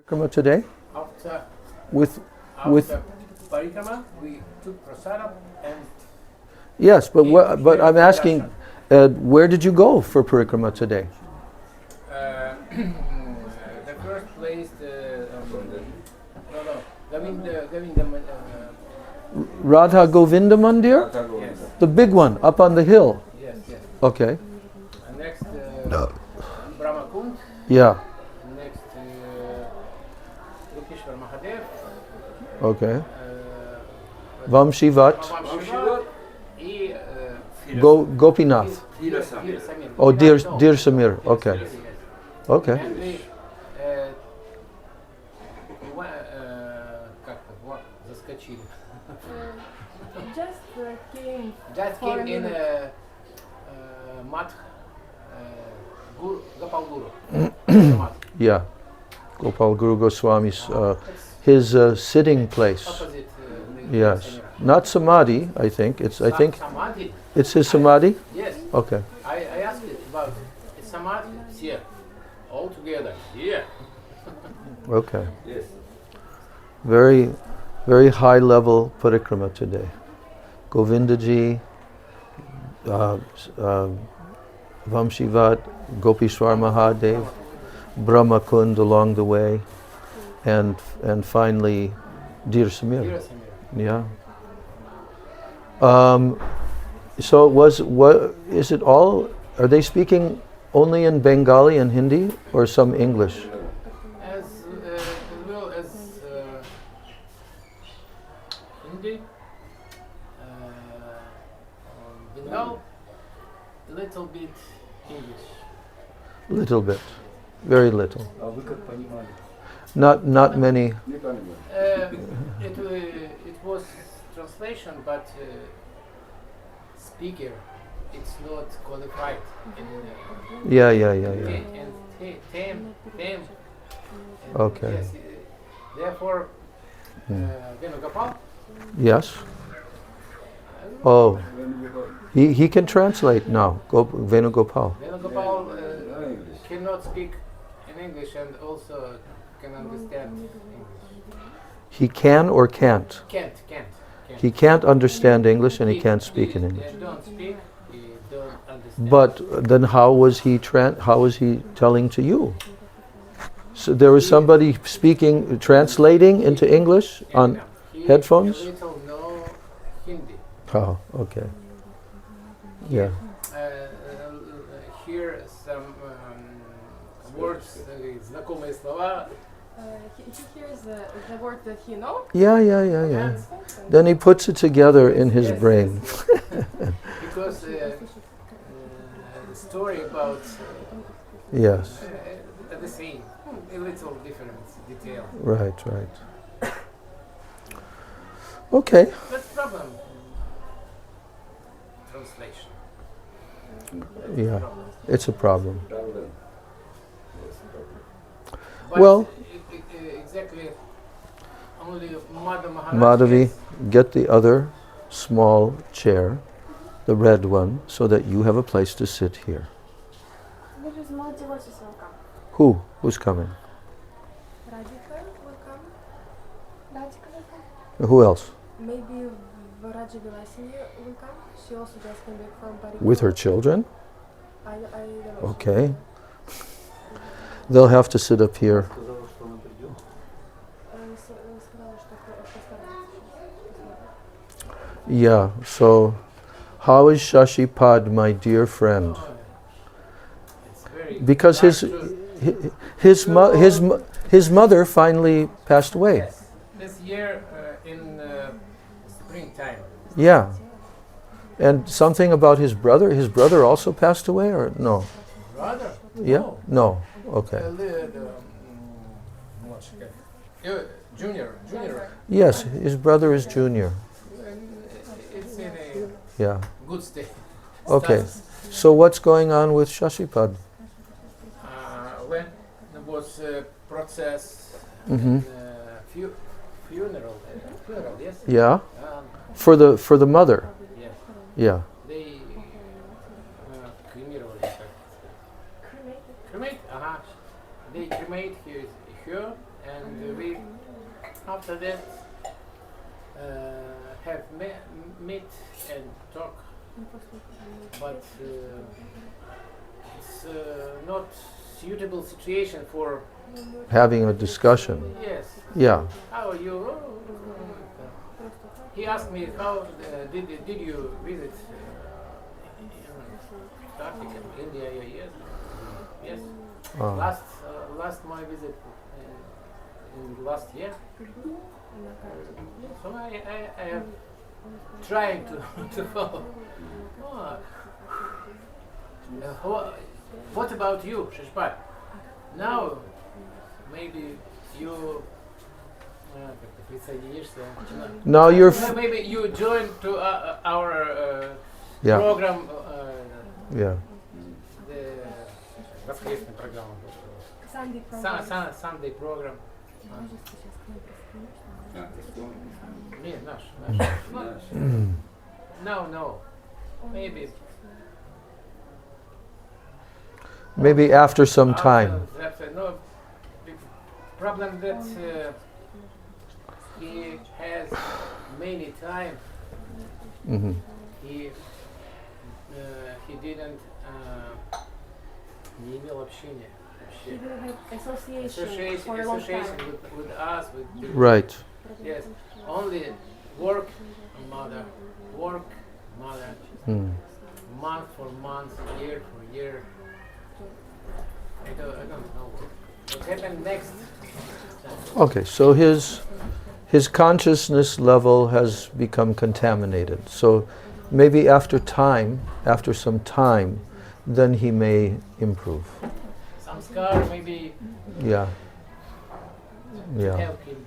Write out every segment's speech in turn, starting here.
parikrama today? After With parikrama, we took prasadam and yes, but Here- but here I'm for asking, where did you go for parikrama today? the first place, Govinda, Radha Govinda Mandir, yes, the big one up on the hill. yes, yes. Okay. And next, Brahma Kund, Yeah. next, Lukeshwar Mahadev, Okay. Vamshivat, Shiva, и Gopinath. Dir Samir. Oh, Dir Samir. Okay. Yes, yes. Okay. And we, как-то, вот, заскочили. Just came Just for came a in minute. Madh, Gopal Guru. Madh. Yeah. Gopal Guru Goswami's It's his sitting place. opposite. Yes. Samira. Not samadhi, I think. I think Samadhi. it's his samadhi. Yes. Okay. I asked it about it's Samadhi. It's here. All together. Here. Okay. Yes. Very, very high level parikrama today. Govindaji, Vamshivat, Gopishwar Mahadev, Brahma Kund along the way, and finally Dir Samir. Here, Samira. Yeah. So what is it all? Are they speaking only in Bengali and Hindi, or some English? As well as Hindi, Bengal, a little bit English. Little bit, very little. Not many. It was translation, but speaker, it's not qualified. Yeah. And them. Okay. Yes, therefore, Venugopal. Yes. Oh, he can translate now. Venugopal. Venugopal cannot speak in English and also can understand English. He can or can't. Can't. He can't understand English and he can't speak in English. Don't speak. He don't understand. But then how was he telling to you? So there was somebody translating into English on He headphones? A little know Hindi. Oh, okay. Yeah. Hear some words, знакомые слова. He hears the word that he knows. Yeah. And Then he puts it together in his Yes, brain. because story about Yes. the same, a little different detail. Right. Okay. That's problem. Translation. Yeah. It's a problem. But Well- exactly. Only Maharaj. Madhavi, get the other small chair, the red one, so that you have a place to sit here. There is more devices will come. Who's coming? Radhika will come. Radhika will come. Who else? Maybe Varaja Vilasini will come. She also just came back from Paris. With her children? I don't know. Okay. They'll have to sit up here. Сказала, что постарается. Yeah, so how is Shashipad, my dear friend? It's very Because hard to- his mother finally passed away. Yes. This year in springtime. Yeah. And something about his brother. His brother also passed away, or no? Brother? Yeah? No. Okay. Junior. Yes, his brother is junior. It's in a Yeah. good state. Okay. Status. So what's going on with Shashipad? When there was a process, Mhm. funeral, yes? Yeah. Um, For the mother. yes. Yeah. They cremate. Cremate? They cremate her and we after that have meet and talk, but it's not suitable situation for Having a discussion. yes. Yeah. How are you? He asked me how did you visit Antarctica, India? Yes, yes. Last my visit in last year. So I am trying to follow. What about you, Shishpat? Now maybe you как-то присоединишься. Now you're Maybe you join to our yeah. program. Yeah. The воскресная программа. Sunday program. Sunday program. Можешь сейчас к нам присоединишься? Не, наш. No. Maybe. Maybe after some time. No. The problem that he has many time. Mhm. He didn't не имел общения. He didn't have association for a long Association time. with us, with Right. yes, only work, mother, Mm. month for month, year for year. I don't know what happened next. Okay, so his consciousness level has become contaminated. So maybe after some time, then he may improve. Samskar maybe Yeah. Yeah. help him.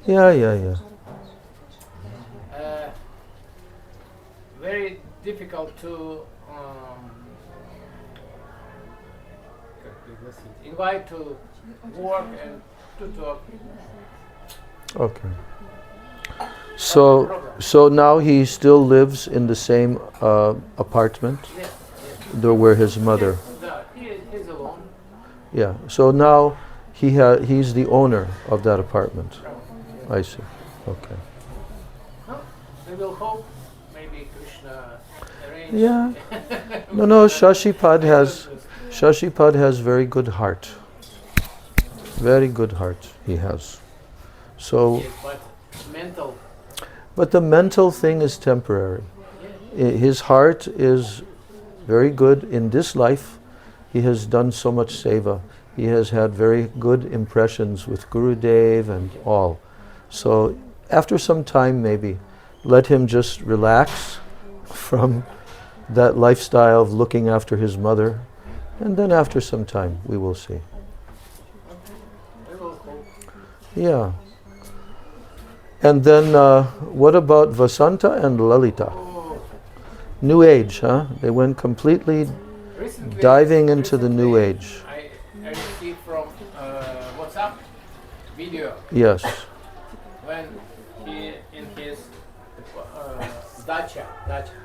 Yeah. Very difficult to invite to work and to talk. Okay. So now he still lives in the same apartment Yes. there where his mother. He's alone. Yeah. So now he's the owner of that apartment. I see. Okay. We will hope maybe Krishna arrange. Yeah. No. Shashipad has very good heart. Very good heart he has. So, Yes, but mental. but the mental thing is temporary. His heart is very good in this life. He has done so much seva. He has had very good impressions with Gurudev and all. So after some time maybe, let him just relax from that lifestyle of looking after his mother. And then after some time, we will see. We will hope. Yeah. And then what about Vasanta and Lalita? Oh, New Age, huh? They went completely recently, diving into the New recently Age. I received from WhatsApp video Yes. when he in his dacha.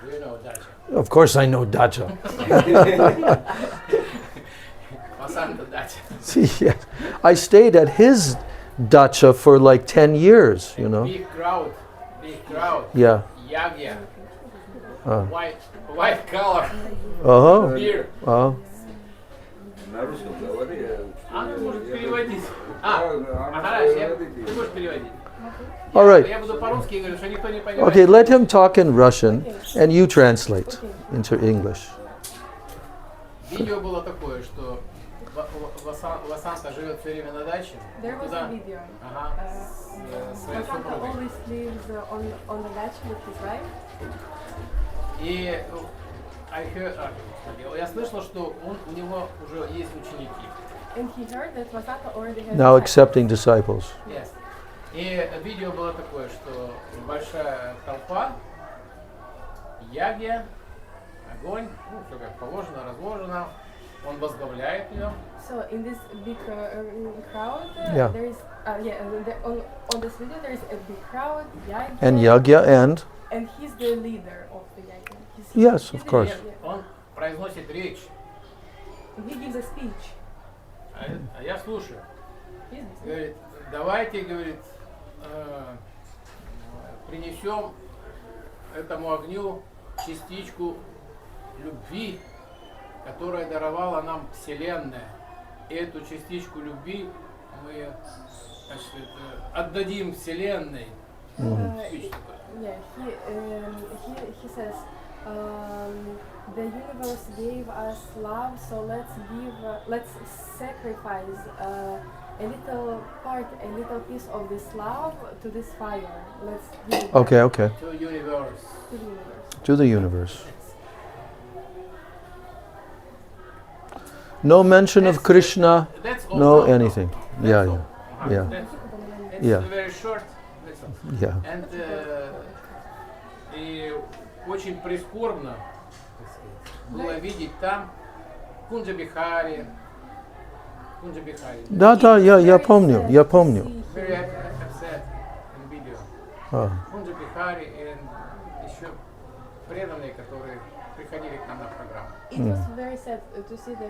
Do you know dacha? Of course I know Dacha. Vasanta dacha. See, yes. I stayed at his dacha for like 10 years, you know. Big crowd. Yeah. Yagya. Uh. White color. Uh-huh. Beer. Uh-huh. На русском говори. Ты можешь переводить. Махарадж, ты можешь переводить. All right. Я буду по-русски говорю, что никто не понимает. Okay, let him talk in Russian and you translate into English. Видео было такое, что Васанта живет все время на даче. There was Туда, a video. ага, с своей Vasanta супругой. always lives on the dacha with his wife. И я слышал, что у него уже есть ученики. And he heard that Vasanta already has Now disciples. accepting disciples. Yes. И видео было такое, что большая толпа, ягья, огонь, ну, все как положено, разложено. Он возглавляет ее. So in this big crowd, Yeah. there is on this video there is a big crowd, Yagya, And Yagya and he's the leader of the Yagya. Yes, he's of the course. leader, yeah. Он произносит речь, He gives a speech. а я слушаю. He's the speech. Говорит, давайте, говорит, принесем этому огню частичку любви, которая даровала нам Вселенная. И эту частичку любви мы, значит, отдадим Вселенной. Yeah, he says the universe gave us love, so let's sacrifice a little part, a little piece of this love to this fire. Let's give it Okay, okay. To universe. to the universe. To the universe. No mention of Krishna, That's all. no anything. Yeah, all. yeah, yeah, It's Yeah. very short. That's all. yeah. And и очень прискорбно, так сказать, было видеть там Кунджа Бихари. Да, я помню, я помню. Very upset in video. Кунджа Бихари и еще преданные, которые приходили к нам на программу. It was very sad to see the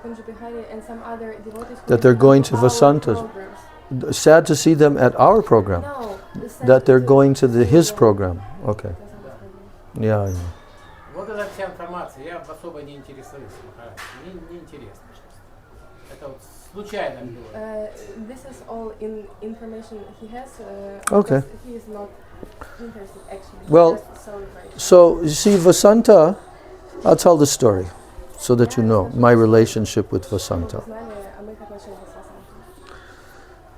Kunja Bihari and some other devotees who That they're went going to to our Vasantas. programs. Sad to see them at our program. No, sad That they're going to his see them. program. Okay. Vasantas program. Yeah, yeah. Вот эта вся информация, я особо не интересуюсь, мне не интересно. Это вот случайно было. This is all information he has. Okay. Because he is not interested actually. Well, Just celebration. So, you see, Vasanta, I'll tell the story so that you know my relationship with Vasanta. Знали о моих отношениях с Васантой.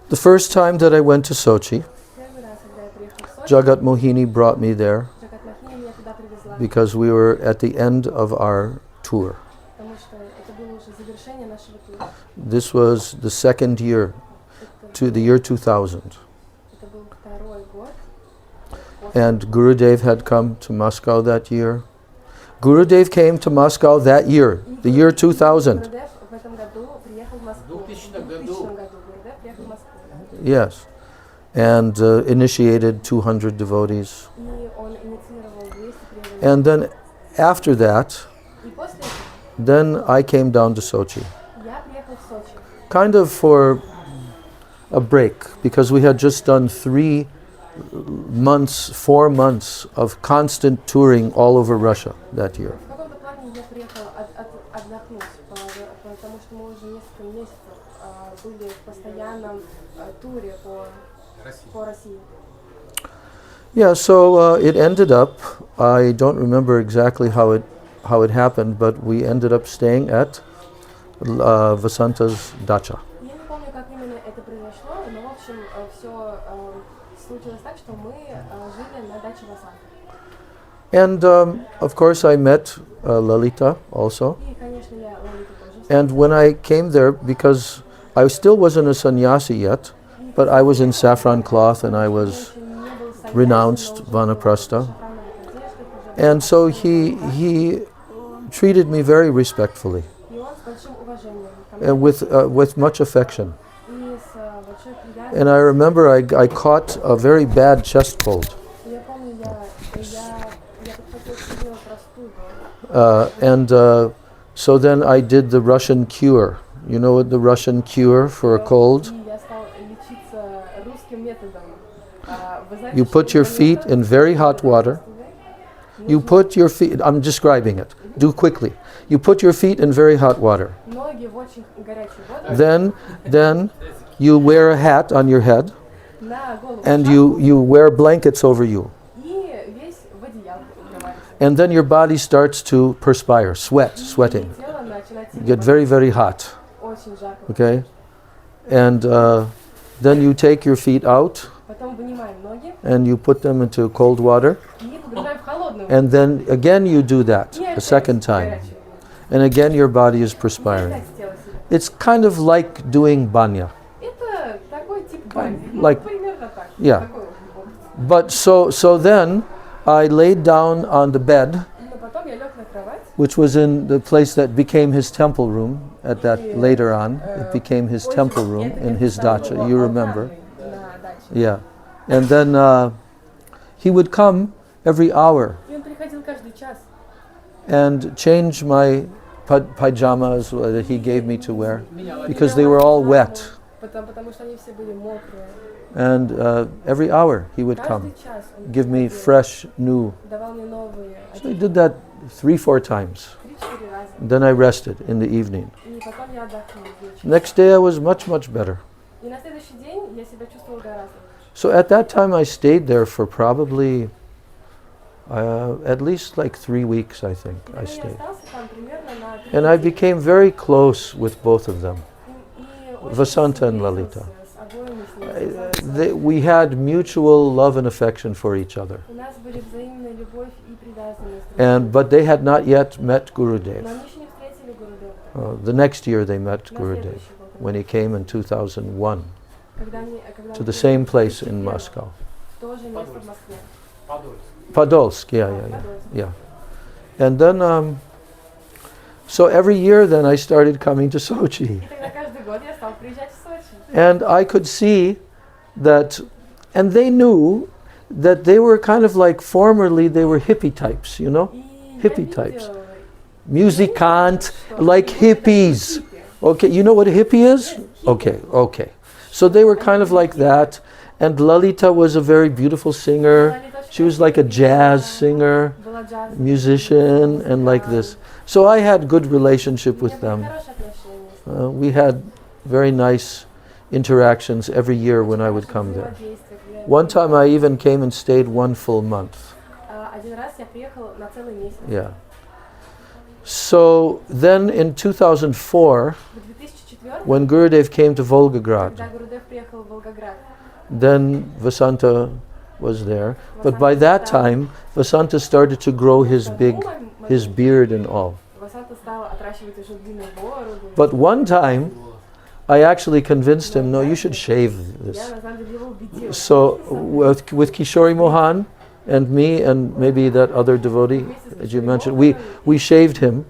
The first time that I went to Sochi, Первый раз, когда я приехала в Сочи, Jagat Mohini brought me there Джагат Махини меня туда привезла, because we were at the end of our tour. потому что это было уже завершение нашего тура. This was the second year, to the year 2000. Это был второй год. And Gurudev had come to Moscow that year. Gurudev came to Moscow that year, the year 2000. Гурудев в этом году приехал в Москву. В 2000 В 2000 году. году Гурудев приехал в Москву. Yes. And initiated 200 devotees. И он инициировал 200 преданных. And then after that, И после этого then I came down to Sochi. я приехал в Сочи. Kind of for a break, because we had just done 4 months of constant touring all over Russia that year. В каком-то плане я приехала отдохнуть, потому что мы уже несколько месяцев были в постоянном туре по России. Yeah, so it ended up, I don't remember exactly how it happened, but we ended up staying at Vasanta's dacha. Я не помню, как именно это произошло, но, в общем, все случилось так, что мы жили на даче Васанты. And of course I met Lalita also. И, конечно, я Лолиту тоже And when I came there, because I still wasn't a sannyasi yet, but I was in saffron cloth and I was renounced vanaprastha. And so he treated me very respectfully И он с большим уважением ко мне, and with much affection. и с большой привязанностью. And I remember I caught a very bad chest cold. Я помню, я подхватила сильную простуду. And so then I did the Russian cure. You know what the Russian cure for a cold? И я стала лечиться русским методом. Вы знаете, You что put your это feet метод in very hot water. You put your feet, I'm describing it, do quickly. You put your feet in very hot water. ноги в очень горячую воду, Then you wear a hat on your head на голову and шапку, you wear blankets over you. и весь в одеялко укрывается. And then your body starts to perspire, sweating. И тело начинает You get сильно very hot, очень жарко. okay? And then you take your feet out Потом вынимаем ноги and you put them into cold water. и погружаем в холодную. And then again you do that И a опять second в time. горячую. And again your body is И perspiring. опять тело сильно. It's kind of like doing banya. Это такой тип бани. Like- Примерно так. Yeah. Такой вот. But so then I laid down on the bed, Но потом я лег на кровать. which was in the place that became his temple room at that later on. It became his temple room in his dacha, you remember. На даче. Yeah. And then he would come every hour И он приходил каждый час. and change my pajamas that he gave me to wear because they were all wet. потому что они все были мокрые. And every hour he would come, Каждый час он give me приходил, fresh new. давал мне новые So I очки. did that 3-4 times. 3-4 раза. Then I rested in the evening. И потом я отдохнул вечером. Next day I was much, much better. И на следующий день я себя чувствовала гораздо лучше. So at that time I stayed there for probably at least like 3 weeks, I think I Я stayed. остался там примерно на 3 And I недели. became very close with both of them. И очень Vasanta and сблизился Lalita. с обоими с ними, We had mutual love and affection for each other. У нас были взаимная любовь и привязанность. друг к другу. But they had not yet met Gurudev. Но они еще не встретили Гурудева. The next year they met На Gurudev следующий год. when he came in 2001 Когда to он the приехал same place in 2001, Moscow. в то же место в Москве. Подольск. Podolsk, yeah. And then, so every year then I started coming to Sochi. И тогда каждый год я стал приезжать в Сочи. And I could see that, and they knew that they were kind of like formerly they were hippie types, you know? И Hippie я types. видела, Musicant, что like они были hippies. хиппи. Okay, you know what a hippie is? Okay. So they were kind of like that. And Lalita was a very beautiful singer. Лолита очень She was like a jazz singer, была джаз, musician, and like this. So I had good relationship У with меня были them. хорошие отношения с ними. We had very nice interactions every year when I would come there. Взаимодействие, когда я One приехала. time I even came and stayed 1 full month. Один раз я приехала на целый месяц. Yeah. So then in 2004, В 2004, when Gurudev came to Volgograd, когда Гурудев приехал в Волгоград, then Vasanta was there. But by that time, Vasanta started to grow his beard and all. Васанта стал отращивать уже длинную бороду. But one time, I actually convinced him, no, you should shave Я this. на самом деле его убедила. So with Kishori Mohan and me and maybe that other devotee, as you mentioned, we shaved him,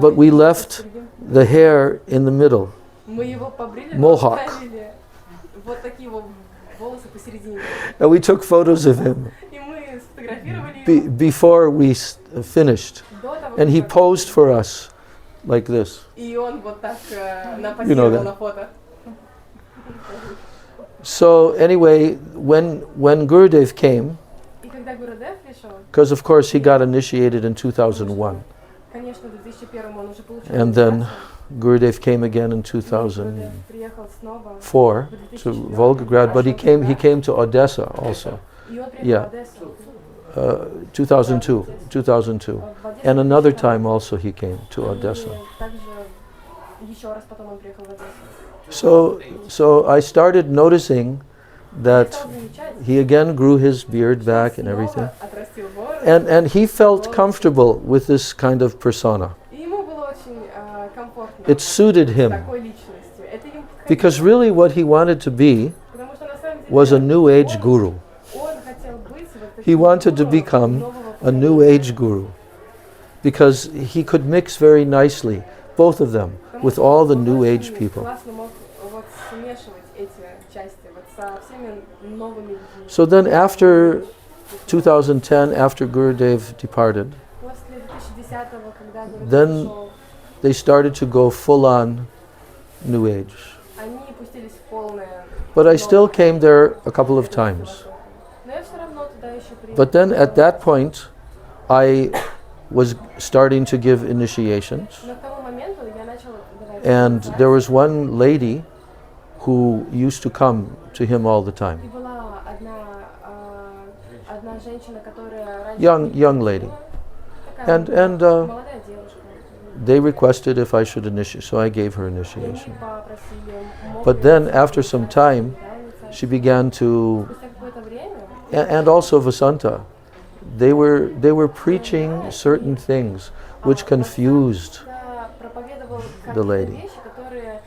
but we left the hair in the middle. Мы его побрили, Mohawk. оставили вот такие вот волосы посередине. And we took photos of him И мы сфотографировали его before we finished. до того, And he как- posed for us like this. И он вот так You know напозировал that. на фото. So anyway, when Gurudev came, И когда Гурудев пришел, because of course he got initiated in 2001, конечно, в 2001 он уже получил And then инициацию. Gurudev came again in Гурудев 2004 приехал снова to Volgograd, but he came to Odessa also, И он приехал yeah. в Одессу. 2002, В Одессу and another приезжал. time also he came to И Odessa. также еще раз потом он приехал в Одессу. So I started noticing Я that стал замечать, he again grew his beard что back and снова everything, отрастил бороду. and he felt comfortable with this kind of persona. И ему было очень комфортно It suited с him такой личностью. Это ему подходило. because really what he wanted to be Потому что на самом деле was a New Age он- guru. Он хотел быть вот He таким wanted to гуру become нового a New поколения. Age guru because he could mix very nicely, both of them, Потому with что all the он New очень Age people. классно мог вот смешивать эти части вот со всеми новыми людьми. So then after 2010, after Gurudev departed, После 2010-го, когда Гурудев Then- ушел, they started to go full on New Age. они пустились в полное. But I still came there a couple of times. Но я все равно туда еще приехала. But then at that point, I was starting to give initiations. Но к тому моменту я начала давать And инициации. there was one lady who used to come to him all the time. И была одна женщина, которая раньше Young lady. такая And молодая девушка. they requested if I should initiate, so I gave her И они initiation. попросили, мог But ли then я after some инициацию, time, да, she инициацию. began to, Спустя какое-то время and also Vasanta, they were preaching certain things which confused. Васанта проповедовал the какие-то lady. вещи, которые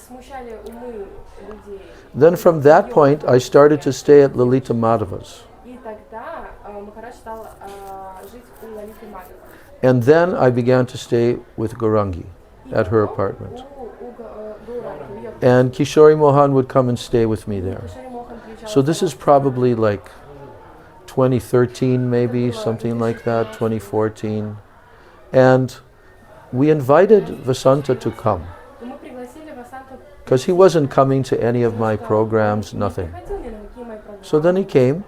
смущали умы людей. Then from that point, I started to stay at Lalita Madhava's. И тогда Махарадж стал жить у Лалиты Мадхавы. And then I began to stay with Gaurangi И at her потом apartment. у Гауранги, в её And Kishori Mohan would come and stay with me there. Кишори Мохан приезжал So this сама. is probably like 2013, maybe, something like that, 2014. And we invited Vasanta to come И мы пригласили Васанту because he wasn't coming to any of my programs, nothing. So then he came,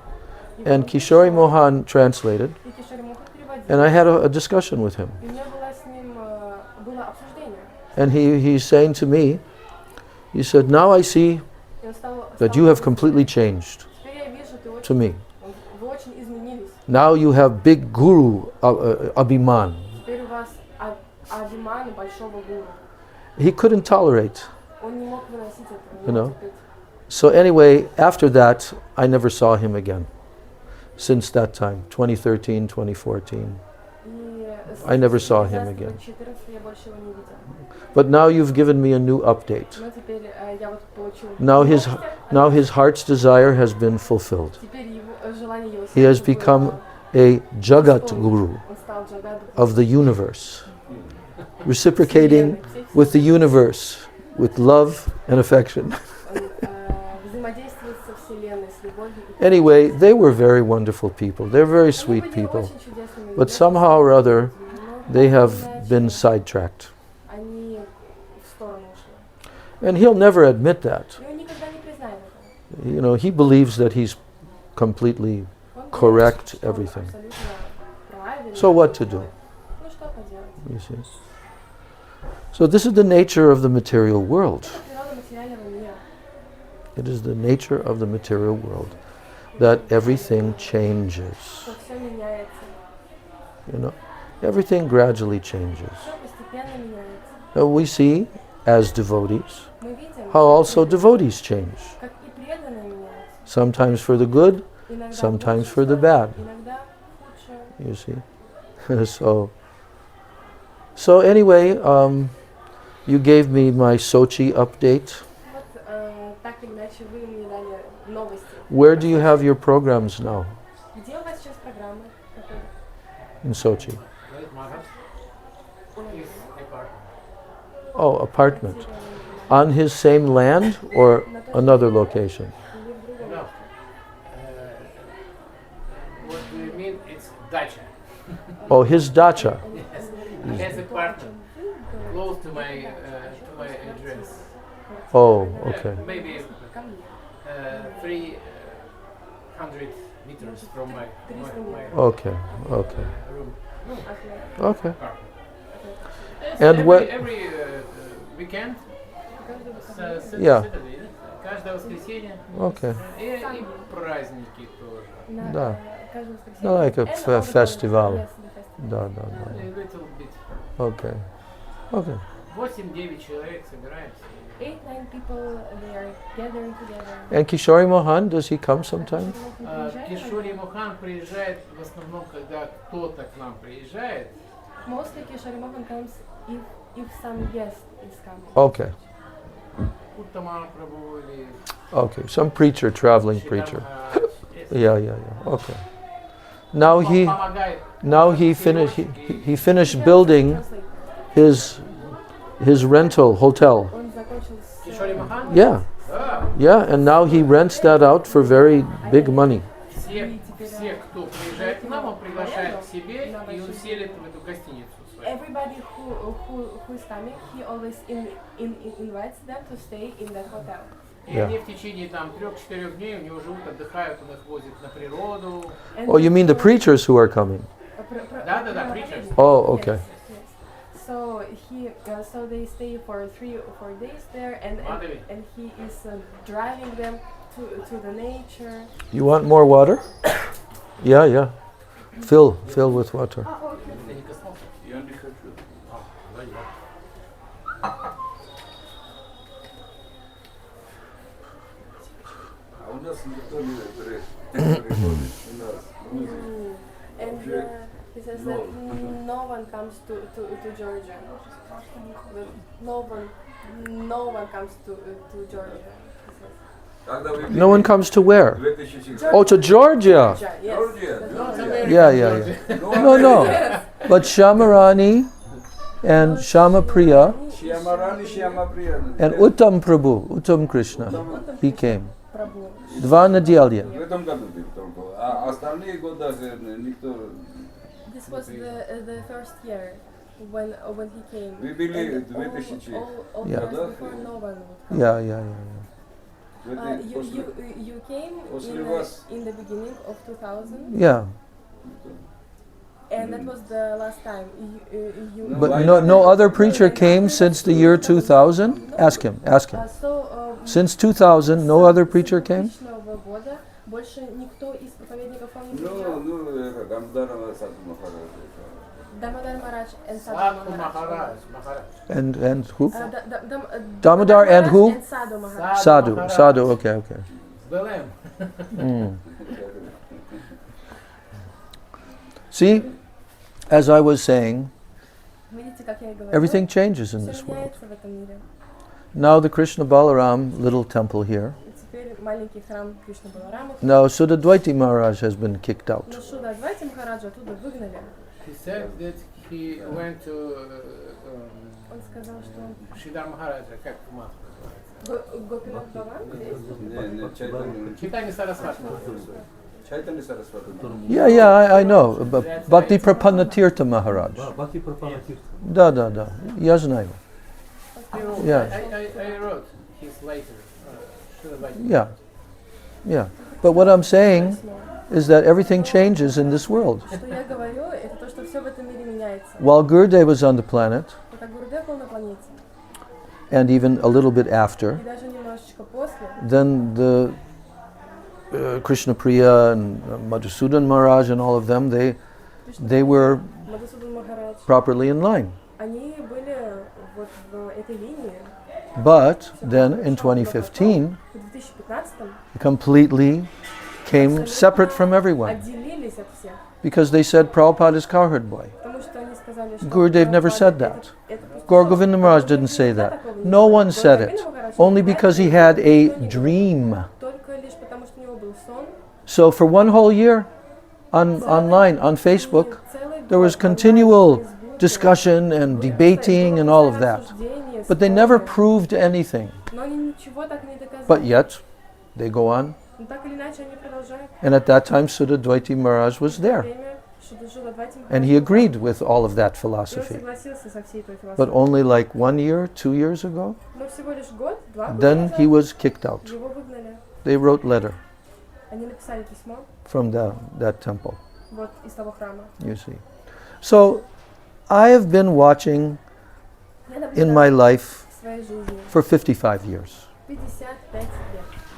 and Kishori Mohan translated, and I had a discussion with him. And he's saying to me, he said, now I see that you have completely changed to me. Now you have big guru Abhiman. He couldn't tolerate, you know. So anyway, after that, I never saw him again. Since that time, 2013, 2014. I never saw him again. But now you've given me a new update. Now his heart's desire has been fulfilled. He has become a Jagat Guru of the universe, reciprocating with the universe with love and affection. Anyway, they were very wonderful people. They're very sweet people. But somehow or other, they have been sidetracked. And he'll never admit that. You know, he believes that he's completely correct, everything. So what to do? You see? So this is the nature of the material world. It is the nature of the material world that everything changes. You know, everything gradually changes. And we see, as devotees, how also devotees change. Sometimes for the good, sometimes for the bad. You see? So anyway, you gave me my Sochi update. Where do you have your programs now? In Sochi. Oh, apartment. On his same land or another location? No. What do you mean? It's dacha. Oh, his dacha. He has an apartment close to my address. Oh, okay. Maybe 300 meters from my Okay. room. Okay. Yes, And what? Every weekend. Yeah. Saturday, каждое воскресенье. Okay. И праздники тоже. Да. Like a festival. Да. A little bit. Okay. 8-9 человек собираемся. 8-9 people, they are gathering together. And Kishori Mohan, does he come sometime? Кишори Мохан приезжает в основном, когда кто-то к нам приезжает. Mostly Kishori Mohan comes if some guest is coming. Okay. Uttama Prabhu или Okay. Some preacher, traveling preacher. Yes. Yeah. Okay. Now he finished building his rental hotel. Кишори Мохан? Yeah, and now he rents that out for very big money. Все, кто приезжает к нам, он приглашает к себе и он селит в эту гостиницу. Everybody who is coming, he always invites them to stay in that hotel. И они в течение там 3-4 дней у него живут, отдыхают, он их возит на природу. Oh, you mean the preachers who are coming? Да, preachers. Oh, okay. Yes. So they stay for 3 or 4 days there, and he is driving them to the nature. You want more water? Yeah. Fill with water. Я не хочу. А у нас никто не приходит. У нас Грузия. And he says that no one comes to Georgia. That no one comes to Georgia. No one comes to where? 2007. Oh, to Georgia. Yes. Georgia. Yeah. No. But Shamarani and Shamapriya Shyamarani, Shyamapriya. and Uttam Prabhu, Uttam Krishna, he came. Два неделья. В этом году только. А остальные годы никто. This was the first year when he came. Вы были And в 2000 all Yeah. years годах, before no one would come. Yeah. в этой- You came после вас. in the beginning of 2000, Yeah. and that was the last time you. No, But why no, not? no other preacher came since the year 2000? Ask him. Since 2000, no other preacher came? Года больше никто из проповедников вам не Ну, приезжал. Гамдарова Саду Махарадж. Damodar Maharaj and Sadhu Sadhu Maharaj. Maharaj. And who? Damodar and who? And Sadhu Maharaj. Sadhu. Maharaj. Sadhu, okay. Белем. Mm. See, as I was saying, Видите, как я и говорю, everything changes in всё this world. меняется в этом мире. Now the Krishna Balaram little temple here. И теперь маленький храм Кришны Баларама. Now Sudadvaiti Maharaj has been kicked out. Ну Шуда Адвайти Махараджа оттуда выгнали. He said that he went to Он сказал, что он Шридар Махараджа, как мат называется? Гопинат Баван здесь. Не, Чайтани. Читание Сарасвати. Чайтани Сарасвати. Yeah, I know. Bhakti Prapannatirtha Maharaj. Bhakti Prapannatirtha. Da. Я знаю. Yeah. I wrote his later. Sridhar Yeah. But what I'm saying is that everything changes in this world. Что я говорю, это то, что все в этом мире меняется. While Gurudev was on the planet, Пока Гурудев был на планете, and even a little bit after, и даже немножечко после, then the Krishna Priya and Madhusudan Maharaj and all of them, they were Мадхусудан Махарадж, properly in line. они были вот в этой линии. But then in 2015, В 2015-м completely came separate from everyone отделились от всех, because they said Prabhupada is cowherd boy. потому что они сказали, что Gurudev never said that. Gaur Govinda Maharaj didn't say that. No one said it. Only because he had a dream. Только лишь потому, что у него был сон. So for one whole year online, on Facebook, there was continual discussion and debating and all of that. But they never proved anything. Но они ничего так и не доказали. But yet, they go on. Но так или иначе они продолжают. And at that time, Sudadvaiti Maharaj was there. Время, что Шуда Адвайти And Махарадж he был agreed with all of that там. И он philosophy. согласился со всей этой But философией. only like 1 year, 2 years ago, Но всего лишь год, 2 года then назад he was kicked out. его выгнали. They wrote letter Они написали письмо from that temple, вот из того храма. you see. So I have been watching Я in my наблюдаю life в своей жизни for 55 years. 55 лет.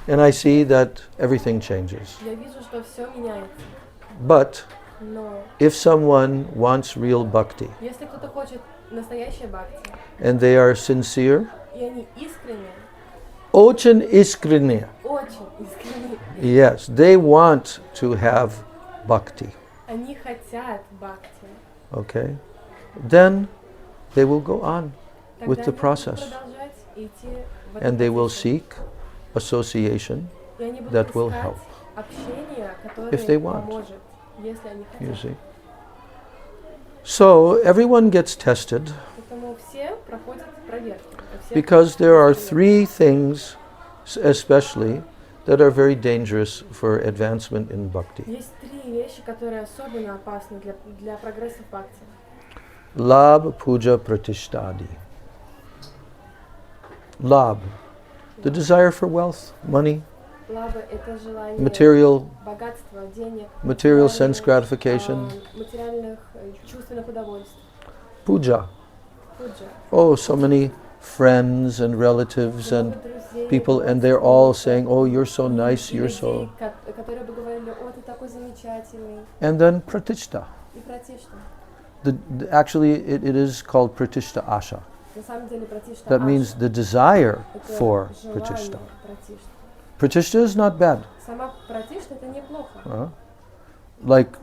And I see that everything changes. Я вижу, что все меняется. But Но if someone wants real bhakti если кто-то хочет настоящей бхакти, and they are sincere, и они искренне, очень искренне, очень искренне, yes, they want to have bhakti, они хотят бхакти, okay, then they will go on тогда with the они будут process продолжать идти в этом and they will процессе. seek association И они будут that will искать help, общение, if they которое want. поможет, если они you хотят. see. So everyone gets tested Поэтому все проходят проверки. Все because there are проходят 3 things especially that are very dangerous for advancement in bhakti. Есть 3 вещи, которые особенно опасны для прогресса в бхакти. Labh, puja, pratishtadi. Labh, the desire for wealth, money, Лаба — это желание material, богатства, денег, material sense gratification. материальных чувственных удовольствий. Puja. Пуджа. Oh, so many friends and relatives and Много друзей, people, and they're all saying, "Oh, you're so nice, и you're людей, so." которые бы говорили: "О, ты такой замечательный", And then pratishta. и пратишта. Actually, it is called pratishta asha. На самом деле пратишта That means the desire это for желание pratishta. пратишта. Pratishta is not bad. Сама пратишта — это неплохо. Like,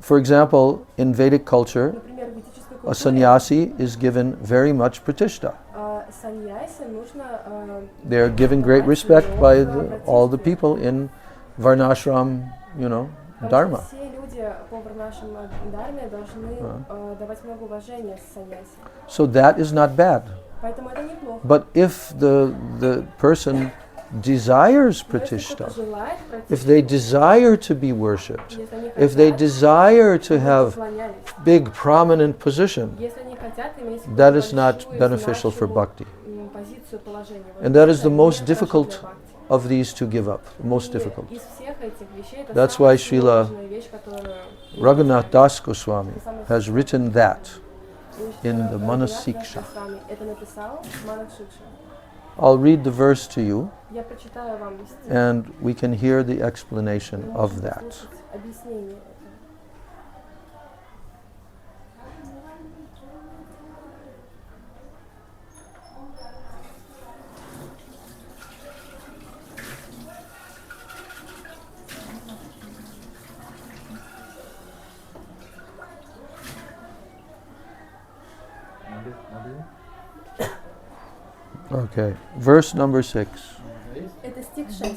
for example, in Vedic culture, Например, в ведической a культуре sannyasi is given very much pratishta. саньяси нужно They are given great respect by all the people in Varnashram, Dharma. Все люди по нашим дharме должны давать много уважения саньяси. So that is not bad. Поэтому это неплохо. But if the person desires Но если pratishta, кто-то желает if they desire to be worshipped, если они if they хотят, desire to чтобы have поклонялись, big prominent position, если они хотят иметь that is not большую, beneficial for значимую, bhakti. Позицию, положение. Вот And that is это the не most хорошо для difficult бхакти. of these to give up, most И difficult. из всех этих вещей это That's самая why Srila сложная вещь, которую Raghunath Das Goswami has written that in the Manasiksha. Это написал Манас Шикша. I'll read the verse to you Я прочитаю вам стих. and we can hear the explanation Вы of можете that. слушать объяснение этого. Okay, verse number 6. Это стих 6.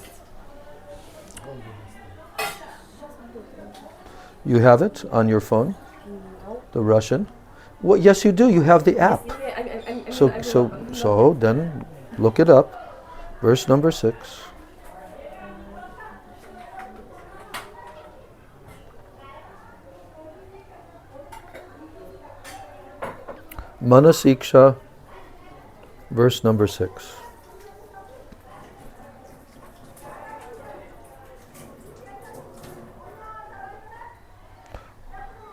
You have it on your phone, No. the Russian? Well, yes, you do. You have the app. So then look it up. Verse number 6. Manasiksha, verse number 6.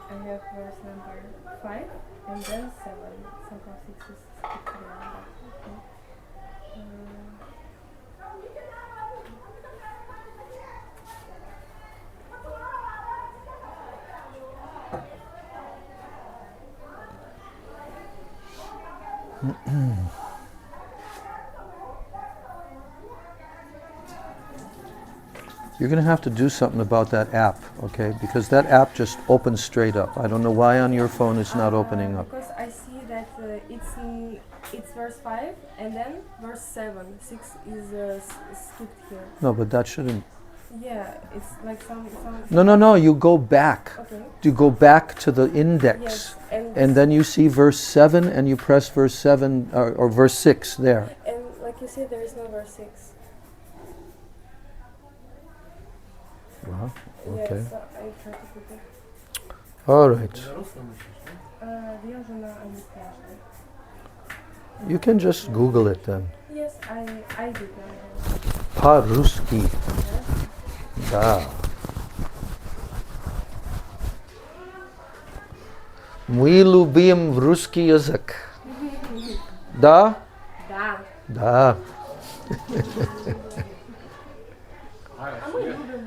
I have verse number 5 and then 7. Somehow 6 is skipped there, but okay. You're going to have to do something about that app, okay? Because that app just opens straight up. I don't know why on your phone it's not opening up. Because I see that it's verse 5 and then verse 7. 6 is skipped here. No, but that shouldn't. Yeah, it's like some. No. You go back. Okay. You go back to the index. Yes, And then you see verse 7 and you press verse 7 or verse 6 there. and like you said, there is no verse 6. Well, okay. Yes, I try to put it. All right. Я уже на английском нашла. You can just Google it then. Yes, I did now. По-русски. Да. Мы любим русский язык. Да? Да. Да.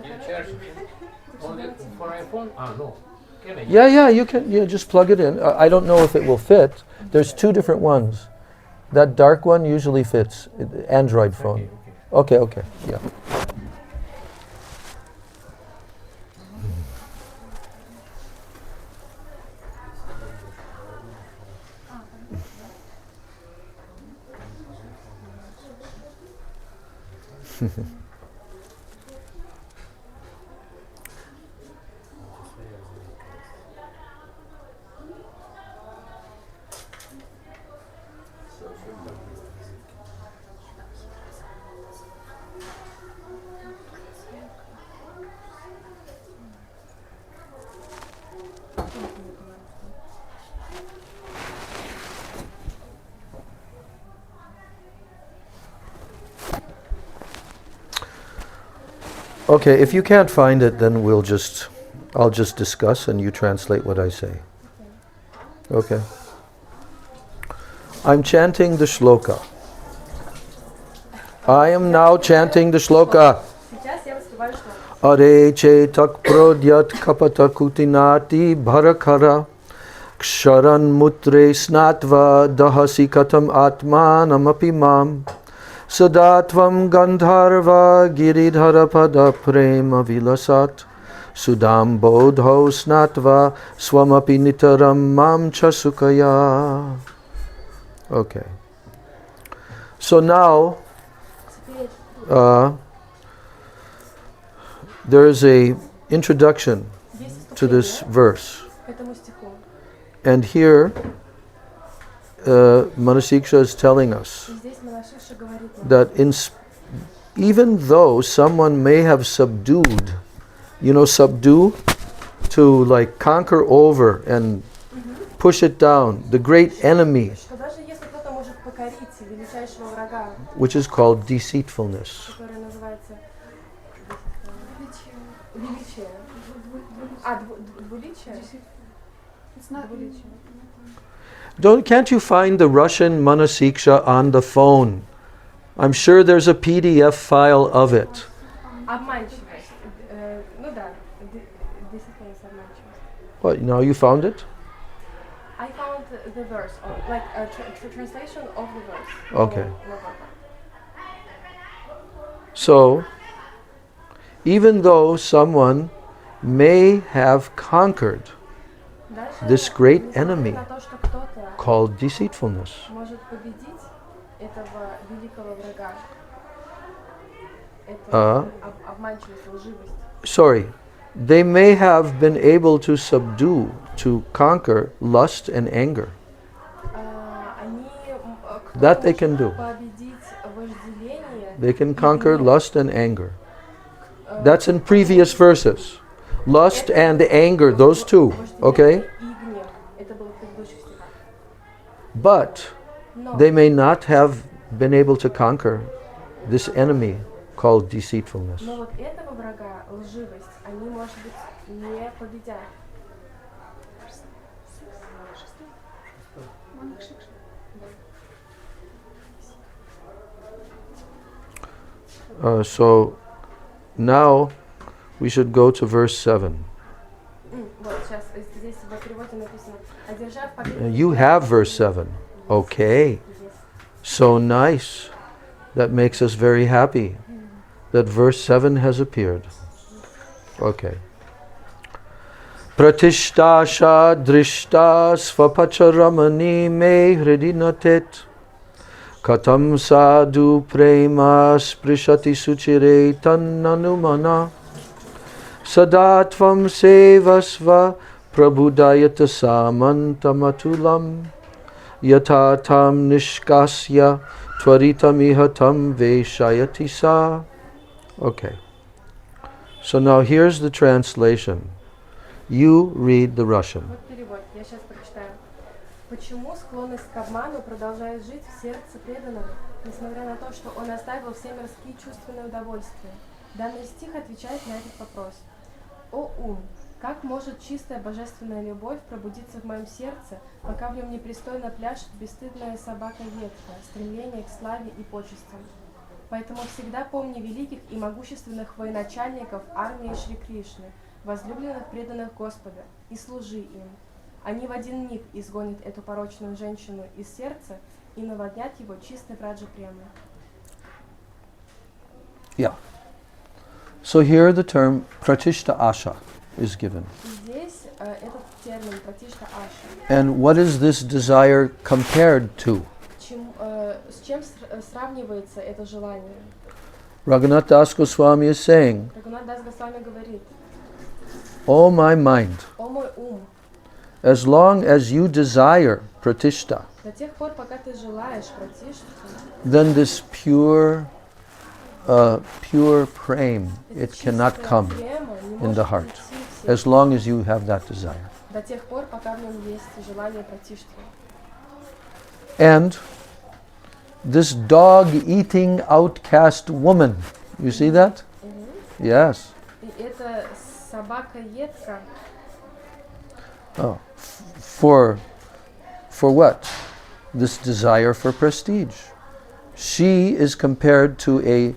You charge only for iPhone? No. Can I? Yeah, you can. Yeah, just plug it in. I don't know if it will fit. There's two different ones. That dark one usually fits. Android phone. Okay, yeah. Okay, if you can't find it, then I'll just discuss and you translate what I say. Okay. I'm chanting the shloka. I am now chanting the shloka. Сейчас я воспеваю шлока. Are chetak prodyat kapata kutinati bharakara ksharan mutre snatva dahasi katam atmanamapi mam sadatvam gandharva giridhara pada prema vilasat sudam bodho snatva swamapi nitaram mam chasukaya. Okay. So now there is a introduction to this verse. And here Manasiksha is telling us that even though someone may have subdued, subdue, to like conquer over and push it down, the great enemy, Что даже если кто-то может покорить величайшего врага, which is called deceitfulness. который называется величие. Двуличие? It's not. Двуличие. Can't you find the Russian Manasiksha on the phone? I'm sure there's a PDF file of it. Обманчивость. Ну да, действительно обманчивость. What, now you found it? I found the verse, like a translation of the verse. Okay. So, even though someone may have conquered this great enemy На то, что кто-то called deceitfulness, может победить этого великого врага. А. Это обманчивость, лживость. sorry, they may have been able to subdue, to conquer lust and anger. Они, кто That they может can do. победить вожделение, They can conquer lust and anger. That's in previous verses. Lust and anger, those two, okay? и гнев. Это было в предыдущих стихах. But Но they may not have been able to conquer this enemy called deceitfulness. Но вот этого врага, лживость, они, может быть, не победят. So now we should go to verse 7. Вот сейчас здесь в переводе написано: «Одержав победу». You have verse 7. Okay. So nice. That makes us very happy that verse 7 has appeared. Okay. Pratishtha drishta svapacharamani me hridinatet katam sadhu prema sprishati suchire tannanumana sadatvam sevasva prabhudayata samantamatulam yata tam nishkasya tvaritam tam veshayati sa. Okay. So now here's the translation. You read the Russian. Вот перевод, я сейчас прочитаю. Почему склонность к обману продолжает жить в сердце преданного, несмотря на то, что он оставил все мирские чувственные удовольствия? Данный стих отвечает на этот вопрос. О ум, как может чистая божественная любовь пробудиться в моем сердце, пока в нем непристойно пляшет бесстыдная собака ветка, стремление к славе и почестям? Поэтому всегда помни великих и могущественных военачальников армии Шри Кришны, возлюбленных преданных Господа, и служи им. Они в один миг изгонят эту порочную женщину из сердца и наводнят его чистой Враджа Премой. Yeah. So here the term pratishta asha is given. Здесь этот термин пратишта аша. And what is this desire compared to? С чем сравнивается это желание? Raghunath Das Goswami is saying, Рагунат Дас Госвами говорит: "O my mind, «О мой ум, as long as you desire pratishta, до тех пор, пока ты желаешь пратиштху, then this pure prem, it cannot come in the heart, as long as you have that desire. до тех пор, пока в нем есть желание пратиштху». And this dog-eating outcast woman, you see that? Yes. И это собака-едка. Oh, for what? This desire for prestige. She is compared to a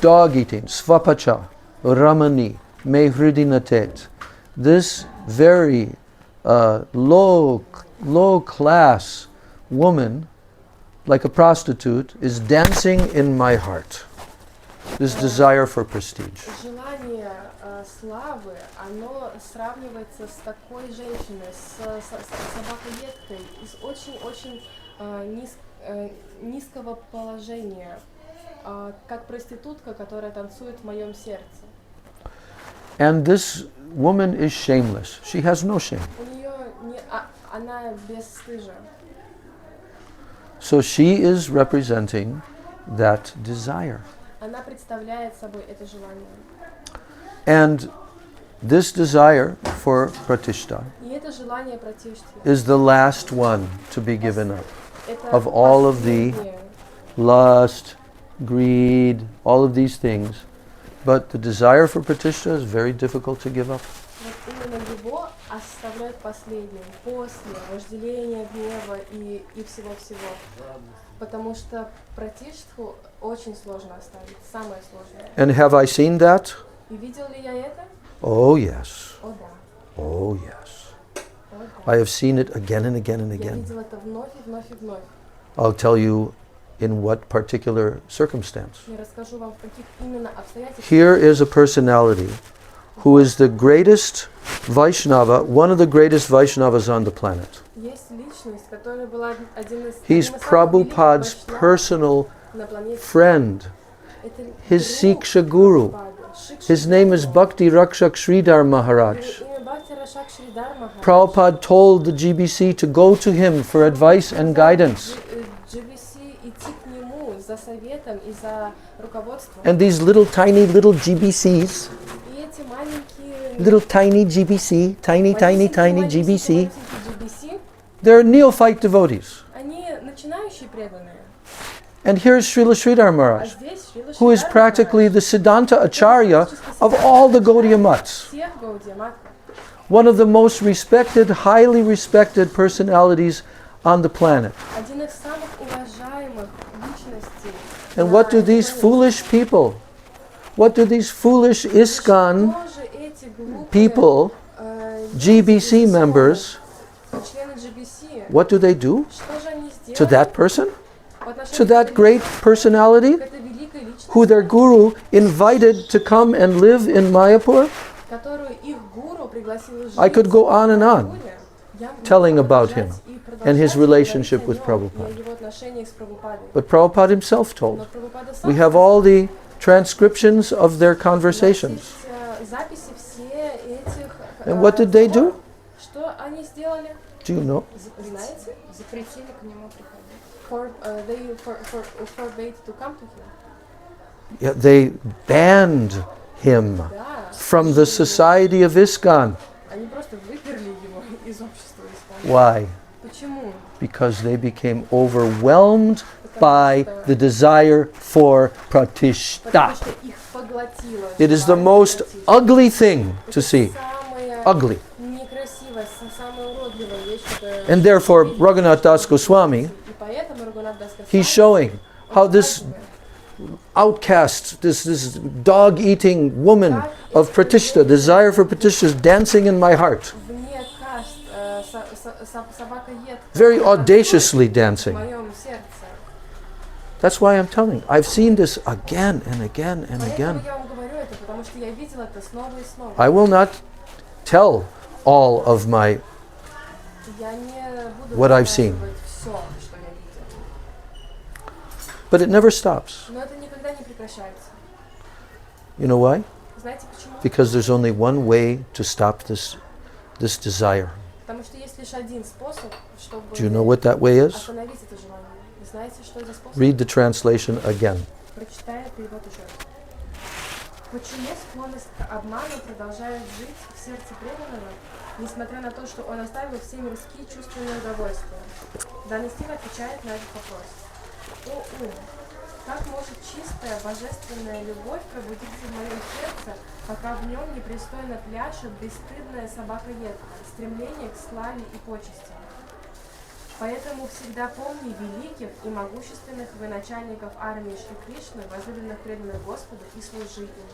dog-eating, svapacha, ramani, me hridinatet. This very low-class woman, like a prostitute, is dancing in my heart. This desire for prestige. Желание славы, оно сравнивается с такой женщиной, с собакой-едкой из очень-очень низкого положения, как проститутка, которая танцует в моем сердце. And this woman is shameless. She has no shame. У нее она бесстыжа. So she is representing that desire. Она представляет собой это желание. And this desire for pratishta И это желание пратиштхи. is the last one to be given up. Это Of all of the последнее. lust, greed, all of these things. But the desire for Pratishtha is very difficult to give up. Вот именно его оставляют последним, после вожделения, гнева и всего-всего. Потому что пратиштху очень сложно оставить, самое сложное. And have I seen that? И видел ли я это? Oh yes. О да, Oh yes. о да. I have seen it again and again and Я again. видел это вновь и вновь и вновь. I'll tell you in what particular circumstance. Я расскажу вам, в каких именно обстоятельствах. Here is a personality who is the greatest Vaishnava, one of the greatest Vaishnavas on the planet. Есть личность, которая была один из He's самых великих Prabhupada's вайшнавов personal на планете. friend, Это his друг Siksha Guru. Прабхупады. His name is Bhakti Rakshak Sridhar Maharaj. Имя Бхакти Рашак Шридар Махарадж. Prabhupada told the GBC to go to him for advice and guidance. GBC идти к нему за советом и за руководством. And these little GBCs, И эти маленькие little tiny GBC, tiny малюсенькие GBC, GBC, they're neophyte devotees. они начинающие преданные. And here's Srila Sridhar А Maharaj, здесь Шрила who is Шридар practically Махарадж, the Siddhanta Acharya of all the Gaudiya Mats. всех Гаудия Матха. One of the most respected, highly respected personalities on the planet. Один из самых уважаемых личностей. And на what do этой these планете. foolish people, what do these foolish ISKCON Что же эти глупые, people, GBC members, члены GBC, what do they do что же они to сделали that person, по отношению to that great personality, к этой великой личности, who their guru invited to come and live in Mayapur? которую их гуру пригласил жить I could go on and on, в Майяпуре? Я могу telling about продолжать him и and his продолжать relationship говорить with о нем и Prabhupada. о его отношениях с Прабхупадой. But Prabhupada himself Но told. Прабхупада сам We have all the transcriptions of their conversations. записи все этих. And what did they do? Что они сделали? Do you know? Знаете? Запретили к нему приходить. They forbade to come to him. Yeah, they banned him Да. from the society of ISKCON. Они просто выперли его из общества испанцев. Why? Почему? Because they became overwhelmed by the desire for pratishtha. Потому что их поглотило. It is the most ugly thing to see. Самая Ugly. некрасивая, самая уродливая вещь, которая... And therefore, Raghunath Das Goswami, И поэтому Рагунат Дас he's Госвами showing how this outcast, this dog-eating woman of pratishtha, desire for pratishtha is dancing in my heart. вне каст, собака ед Very audaciously в dancing. моем сердце. That's why I'm telling. I've seen this again and again and Поэтому again. я вам говорю это, потому что я видела это снова и снова. I will not tell all of my Я не буду what I've seen. рассказывать все, что я видела. But it never stops. Но это никогда не прекращается. You know why? Знаете почему? Because there's only one way to stop this desire. Потому что есть лишь один способ, чтобы Do you know what that way is? остановить это желание. Вы знаете, что это способ? Read the translation again. Прочитаю перевод еще раз. Почему склонность к обману продолжает жить в сердце преданного, несмотря на то, что он оставил все мирские чувственные удовольствия? Данный стих отвечает на этот вопрос. О ум, как может чистая божественная любовь пробудиться в моем сердце, пока в нем непристойно пляшет бесстыдная собака-едка, стремление к славе и почестям? Поэтому всегда помни великих и могущественных военачальников армии Шри Кришны, возлюбленных преданных Господу, и служи им.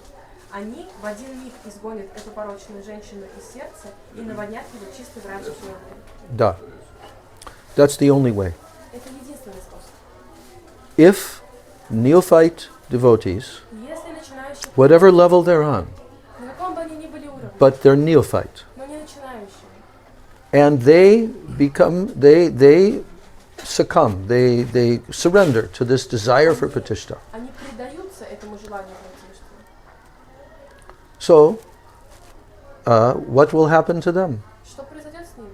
Они в один миг изгонят эту порочную женщину из сердца и наводнят его чистой враждебной любовью. Da. That's the only way. Это единственный способ. If neophyte devotees, Если начинающие, whatever level they're on, на каком бы они ни были уровне, but they're neophyte, но не начинающие, and they succumb, they surrender to this desire for pratishtha. они предаются этому желанию братишства. So, what will happen to them? Что произойдет с ними?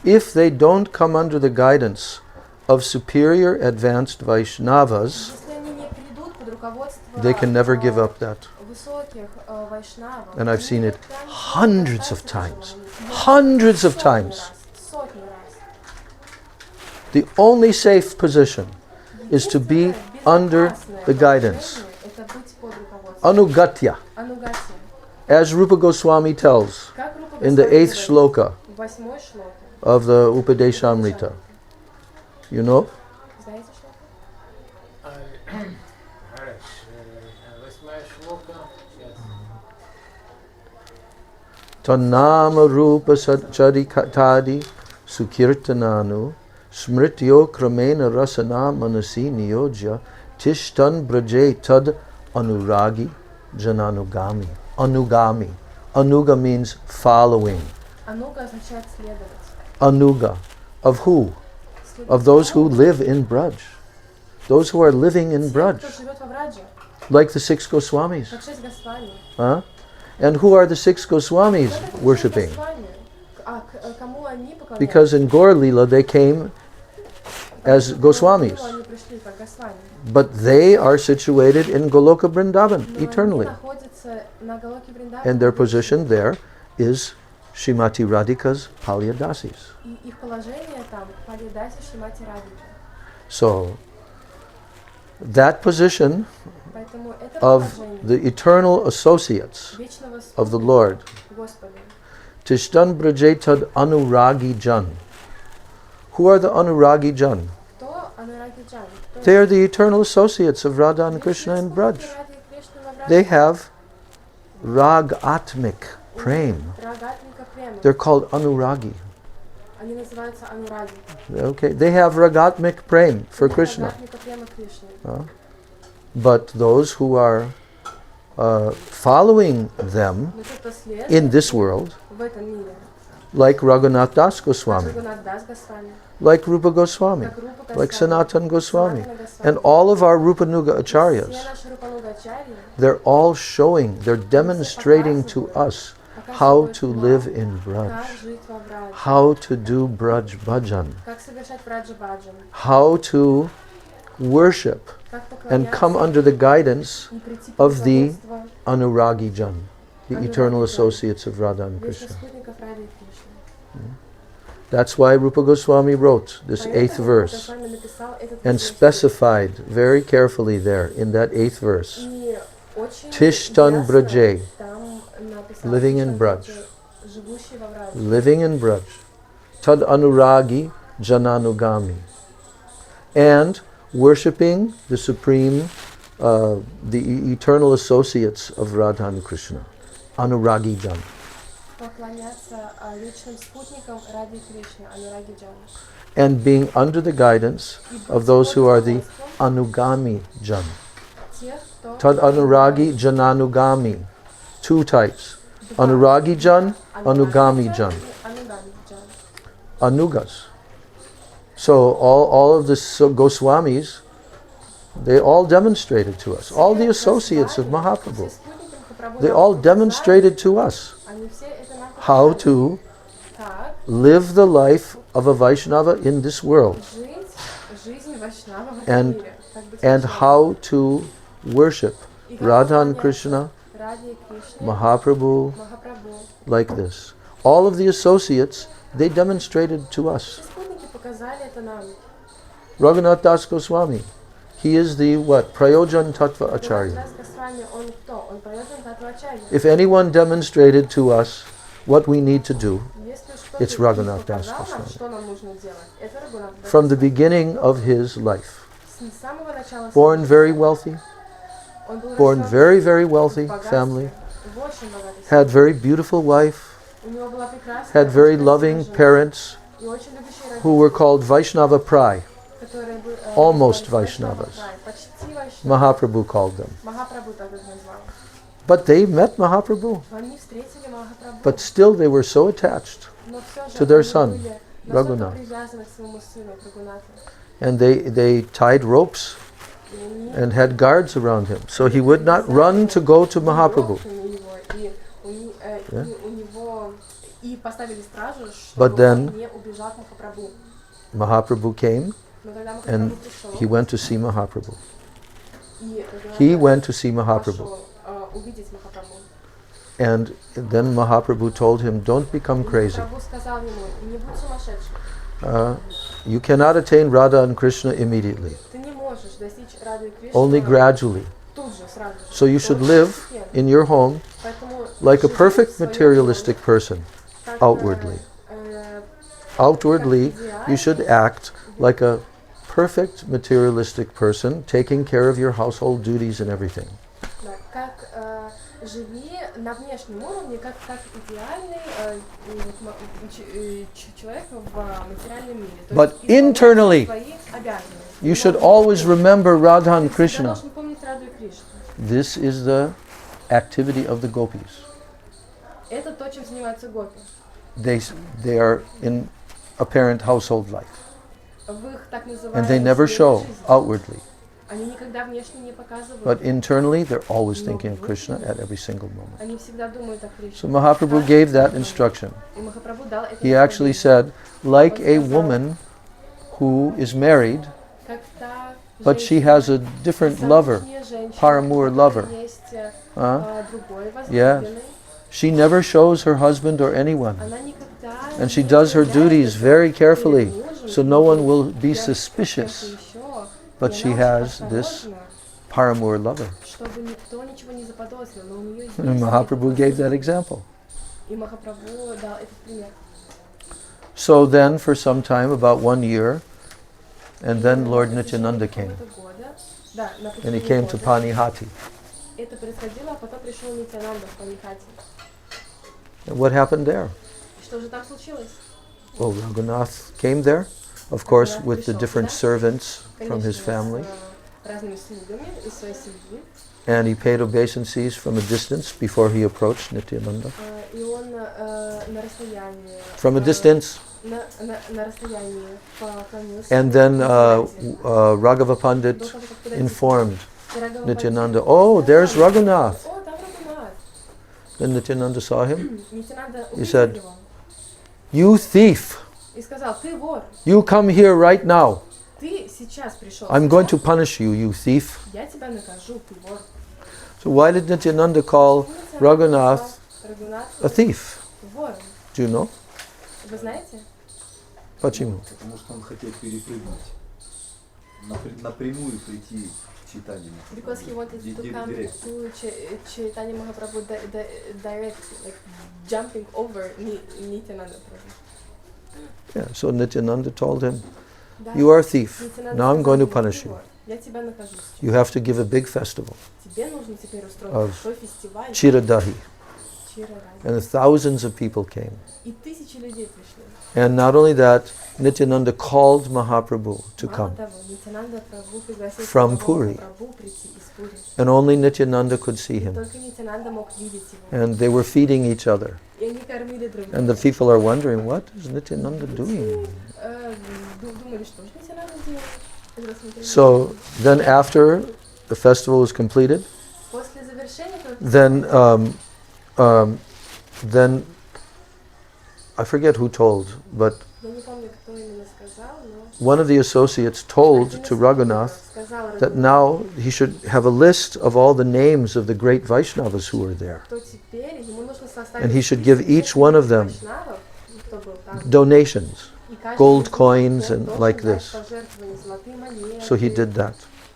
If they don't come under the guidance of superior advanced Vaishnavas, Если они не придут под руководство they can never give up that. высоких вайшнавов. And I've seen it прям hundreds of прекрасно times. совершенно. Hundreds of Сотни times. раз, сотни раз. The only safe position is to be under the guidance. Это быть под руководством. Anugatya, Анугатия. as Rupa Goswami tells Как Рупа in the Госвами 8th говорит, shloka в 8-й шлоке. of the Upadeshamrita. You know? Знаете что? Гараж. 8-я шлока. Сейчас. Tannama Rupa Charikatadi Sukirtananu Smrityo Kramena Rasana Manasi Niyojya Tishtan Braje Tad Anuragi Jananugami. Anugami. Anuga means following. Ануга означает следовать. Anuga. Of who? Of those who live in Braj. Those who are living in Braj. Кто живет во Врадже, Like the 6 Goswamis. как 6 Госвами. Huh? And who are the 6 Goswamis Кто такие worshipping? 6 Госвами? А кому они поклоняются? Because in Gaur Lila they came as Goswamis. Они пришли как Госвами. But they are situated in Goloka Vrindavan Но eternally. они находятся на Галоке Вриндаване. And their position there is Shrimati Radhika's Palyadasis. И их положение там Палидаси Шримати Радхики. So that position Поэтому это of положение the eternal associates вечного of the спутника Lord, Господа. Tishtan Brajetad Anuragi Jan. Who are the Anuragi Jan? Кто Анураги Джан? Кто They are the eternal associates of Radha and Krishna and Braj. They have Rag Atmik Prem. Рагатника Према. They're called Anuragi. Они называются Анураги. Okay, they have Ragatmik Prem for Krishna. Рагатника Према Кришны. But those who are following them Но те, кто следует in this world, в этом мире, like Raghunath Das как Goswami, Рагунат Дас Госвами, like Rupa Goswami, как Рупа like Госвами, Sanatan Goswami, Санатана Госвами, and all of our Rupanuga все Acharyas, наши Рупанугачарьи they're all showing, they're demonstrating to us how to live in Braj, как жить во Врадже, how to do Braj Bhajan, как совершать Враджа Баджан, how to worship как and come поклоняться under the guidance и прийти под of the руководство Anuragi Jan, the Anuragi eternal Jan. associates of Radha and вечных Krishna. спутников Рады и Кришны. That's why Rupa Goswami wrote this 8th Поэтому verse Госвами написал этот and восьмой стих. specified very carefully there in that 8th verse, И очень Tishtan ясно Braje, там написал living in Тиштан Braj. Браджа, живущий во Врадже. living in Braj, Tad Anuragi Jananugami, and worshipping the supreme, the eternal associates of Radha and Krishna, Anuragi Jan. Поклоняться вечным спутникам Ради Кришны, Анураги Джан. And being under the guidance of those who are the Anugami Jan. Тех, кто Tad Anuragi Jananugami. Two types. Anuragi Jan, Anugami Jan. Анугами Джан. Anugas. So all of the Goswamis, they all demonstrated to us. All the associates of Mahaprabhu, they all demonstrated to us Они все это нам how показали. to Так, live the life of a Vaishnava in this world жить жизнь Вайшнава в And- этом мире. Как быть and Вайшнавом. how to worship И как Radha and поклоняться Krishna, Раде и Кришне, Mahaprabhu, Махапрабху. like this. All of the associates, they demonstrated to us. Все спутники показали это нам. Raghunath Das Goswami, he is the what? Prayojan Tattva Acharya. Рагунат Госвами, он кто? Он Праёджан Татвачарья. If anyone demonstrated to us what we need to do Если что-то It's Raghunath показал Das нам, Goswami. что нам нужно делать, это Рагунат Дас from the Госвами. beginning of his life, С самого начала born своей very жизни wealthy, он был born рожден very, very в wealthy богатстве, family, в очень богатой had семье. very beautiful wife, У него была прекрасная, had very очень loving красивая жена parents и очень любящие who were родители, called Vaishnava Prai. которые были, almost назывались Vaishnavas. Прай, почти Вайшнавы. Mahaprabhu called them. Махапрабху так их назвал. But they met Mahaprabhu, Они встретили Махапрабху, but still they were so attached, но все же to their они son, были настолько Raghunath. привязаны к своему сыну Рагунату. and they tied ropes И они and had guards around him, so he would not run to go to Mahaprabhu. веревками его, и Yeah. у него и поставили стражу, But чтобы then- он не убежал к Махапрабху. Mahaprabhu came Но когда and Махапрабху пришел, he went to see Mahaprabhu. и Рагунат He went to see Mahaprabhu. пошел, увидеть Махапрабху. And then Mahaprabhu told him, don't become crazy. Прабху сказал ему, не будь сумасшедшим. You cannot attain Radha and Krishna immediately, Ты не можешь достичь Рады и Кришны only gradually. тут же, сразу же. So you should Только live постепенно. in your home Поэтому like a живи perfect в своем materialistic person, доме, как, outwardly. э, Outwardly, как you should идеальный, act like a perfect materialistic person, taking care of your household duties and everything. да, как живи на внешнем уровне, как идеальный человек в материальном мире. То But есть исполняй internally, свои обязанности. You should always remember Radha and Ты всегда Krishna. должен помнить Раду и Кришну. This is the activity of the gopis. Это то, чем занимаются гопи. They are in apparent household life. В их так And they называемой never семейной show жизни. outwardly. Они никогда внешне не показывают. But internally, they're always thinking of Krishna at every single moment. Они всегда думают о Кришне. So Mahaprabhu gave that instruction. И Махапрабху дал это He actually наставление. said, like a woman who is married, Как та but she женщина, has a different lover, замужняя женщина, paramour у которой lover. есть, другой Yeah. возлюбленный. She never shows her husband or anyone. Она никогда And she не does her duties является very перед carefully, мужем, so no one и will be кем-то suspicious. еще. But И she она has очень this осторожна, paramour lover. чтобы никто ничего не заподозрил, но у нее есть And Mahaprabhu gave that example. И Махапрабху дал этот пример. So then, for some time, about 1 year, and then Lord Nityananda came, Да, на and he протяжении came to года. Panihati. Это происходило, а потом пришел Нитянанда в Панихати. And what happened there? Что же там случилось? Well, Raghunath came there, of course, with the different servants from his Конечно, family, с разными слугами из своей семьи. and he paid obeisances from a distance before he approached Nityananda. И он на расстоянии. From a distance. На расстоянии поклонился. And then Нитянанде. Raghava Pandit До того, как подойти informed к Рагава Nityananda, Пандиту, oh, there's сказал, Raghunath. О, там Рагунат. Then Nityananda saw him. Нитянанда He увидел said, его You thief, и сказал, ты вор, you come here right now. ты сейчас пришел. I'm going to сейчас, punish you, you thief. Я тебя накажу, ты вор. So why did Nityananda call Нитянанда Raghunath назвал Рагунат a thief? вором. Do you know? Вы знаете? Почему? Потому что он хотел перепрыгнуть. Напрямую прийти к читанию. Because he wanted to come Direct. to Chaitanya Mahaprabhu direct, like jumping over Nityananda Prabhu. Yeah, so Nityananda told him, Да. you are a thief. Нитянанда Now I'm сказал going to ему, punish «Ты you. вор, я тебя накажу. You have to give a big festival, Тебе нужно теперь устроить Of большой фестиваль Chiradahi. Чирарай. And thousands of people came. И тысячи людей пришли. And not only that, Nityananda called Mahaprabhu to Мало come. того, Нитянанда Прабху пригласил From самого Puri. Махапрабху прийти из Пури. And only Nityananda could see И him. только Нитянанда мог видеть его. And they were feeding each other. И они кормили друг And the друга. people are wondering, what is Nityananda doing? Думали, что же Нитянанда делает? Когда смотрели So then after the festival was completed, после завершения этого then I forget who told, but я не помню, кто именно сказал, но one of the associates told один из to Raghunath сказал that Рагунату, now he should have a list of all the names of the great Vaishnavas who were there. что теперь ему нужно составить And he should список give each всех one of them вайшнавов, кто был там. Donations. И каждый gold из них coins должен and like дать this. пожертвования, золотые монеты, So he did that.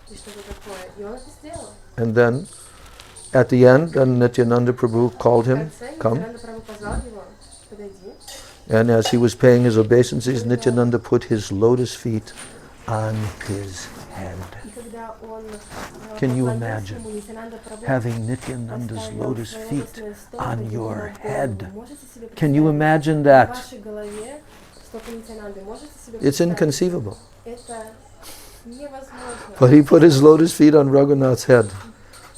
и что-то такое. И он это сделал. And then at the end, then Nityananda Prabhu called В him, конце come. Нитянанда Прабху позвал его, подойди. And as he was paying his obeisances, Nityananda put his lotus feet on his head. И когда он Can you поклонился imagine ему, Нитянанда Прабху Having Nityananda's поставил lotus свои feet лотосные стопы on ему your на голову. head. Можете себе Can you представить? imagine На that? вашей голове стопы Нитянанды. Можете себе It's представить? inconceivable. Это невозможно. But he put his lotus feet on Raghunath's head.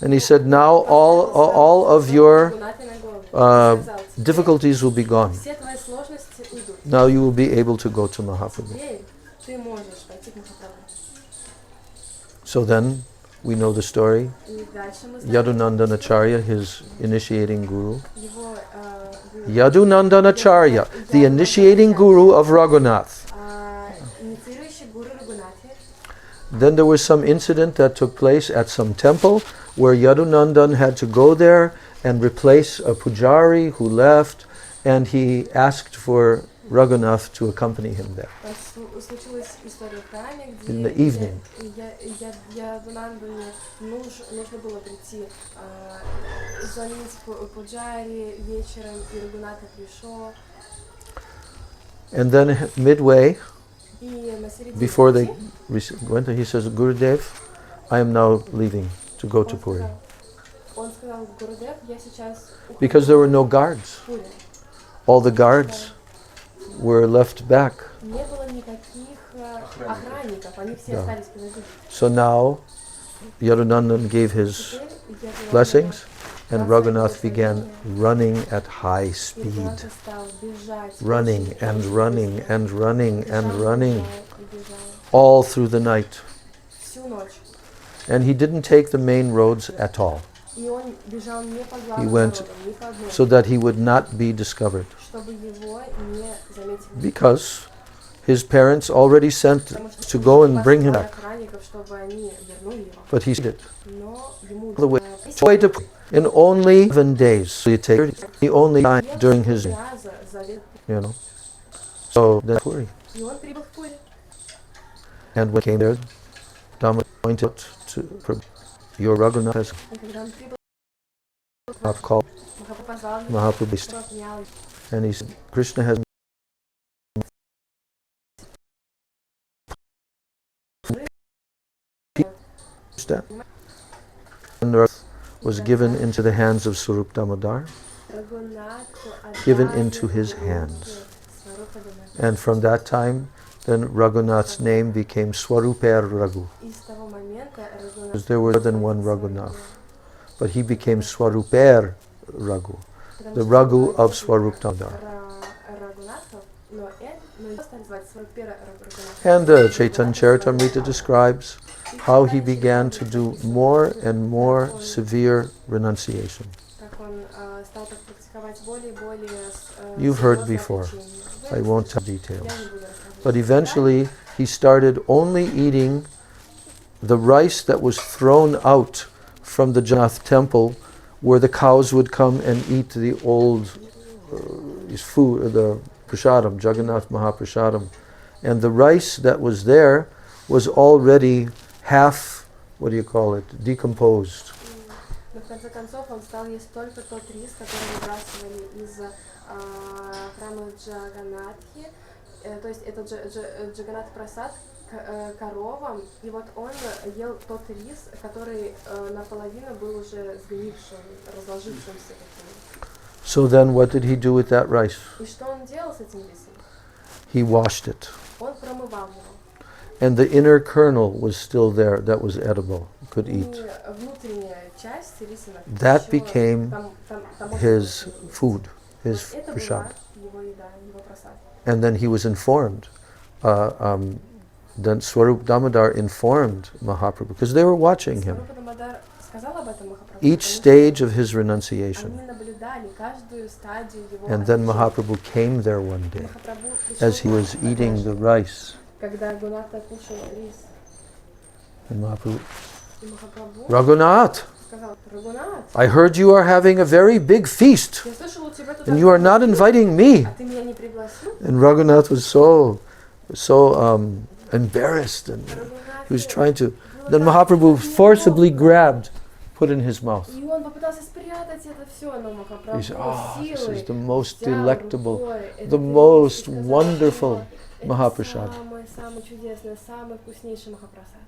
And he said, now all of your Рагунате на голову. И сказал, «Теперь difficulties will be gone. все твои сложности уйдут. Now you will be able to go to Mahaprabhu. Теперь ты можешь пойти к Махапрабху. So then we know the story. И дальше мы знаем Yadunandanacharya, his initiating guru. его Yadunandanacharya, the initiating guru of Raghunath. инициирующий гуру Рагунати. Then there was some incident that took place at some temple where Yadunandan had to go there and replace a pujari who left, and he asked for Raghunath to accompany him there. Случилась история в храме, In the где evening. Ядунанду нужно было прийти заменить пуджари вечером, и Рагуната пришел. And then midway, И на середине before they пути went, he says, Gurudev, I am now leaving to go to Puri. он сказал: Гурудев, я сейчас ухожу Because there were no guards. в Пури. All the guards were left back. Не было никаких охранников, они все остались позади. So now Yadunandan gave his Теперь Ядунанда blessings, and Raghunath began running at high speed. Рагуната стал бежать, Running очень and быстро. running and running and Бежал, running бежал и бежал. all through the night. Всю ночь. And he didn't take the main roads at all, И он бежал не по He главным went дорогам, не по одной, so that he would not be discovered. чтобы его не заметили. Because his parents already sent Потому что to go and bring him послали back. охранников, чтобы они вернули его. But he did. Но ему The way in only 7 days. So you take he only died during his, раза завет. So then Puri. И он прибыл в Пури. And when he came there, Dhamma pointed out to your Raghunath has И когда он прибыл, called Махапрабху позвал его, Mahaprabhu, обнял его. and he said, Krishna has that. And the earth was given into the hands of Swarup Damodar, given into his hands. And from that time, then Raghunath's name became Swaruper Raghu. Because there were more than one Raghunath. But he became Swaruper Raghu, the Raghu of Swarup Damodar. And Chaitanya Charitamrita describes how he began to do more and more severe renunciation. You've heard before. I won't tell details. But eventually he started only eating the rice that was thrown out from the Jagannath temple, where the cows would come and eat the old food, the prasadam, Jagannath Mahaprasadam. And the rice that was there was already half, decomposed. Но в конце концов он стал есть только тот рис, который выбрасывали из храма Джаганатхи. То есть это Джаганат Прасад коровам. И вот он ел тот рис, который наполовину был уже сгнившим, разложившимся таким. So then what did he do with that rice? И что он делал с этим рисом? He washed it. Он промывал его. And the inner kernel was still there, that was edible, could eat. И внутренняя часть риса That became там his food, his это была prasad. его еда, его просад. And then he was informed. Then Swarup Damodar informed Mahaprabhu, because they were watching him, Сварупа Дамодар сказал об этом Махапрабху, each потому что stage of his renunciation. они наблюдали каждую стадию его And then отречения. Mahaprabhu came there one day Махапрабху пришел as he was eating the rice. когда Гуната кушал рис, And Mahaprabhu, и Махапрабху Raghunath, сказал: Рагунат, I heard you are having a very big feast, я слышал, у тебя тут and you are not inviting me. а ты меня не пригласил? And Raghunath was so embarrassed, and he was trying to. Then Mahaprabhu forcibly grabbed, put in his mouth. И он попытался спрятать это все, но Махапрабху He said, "Oh, this силой is the most взял delectable, рукой этот the рис и most сказал, wonderful это Mahaprasad." самый чудесный, самый вкуснейший Махапрасад.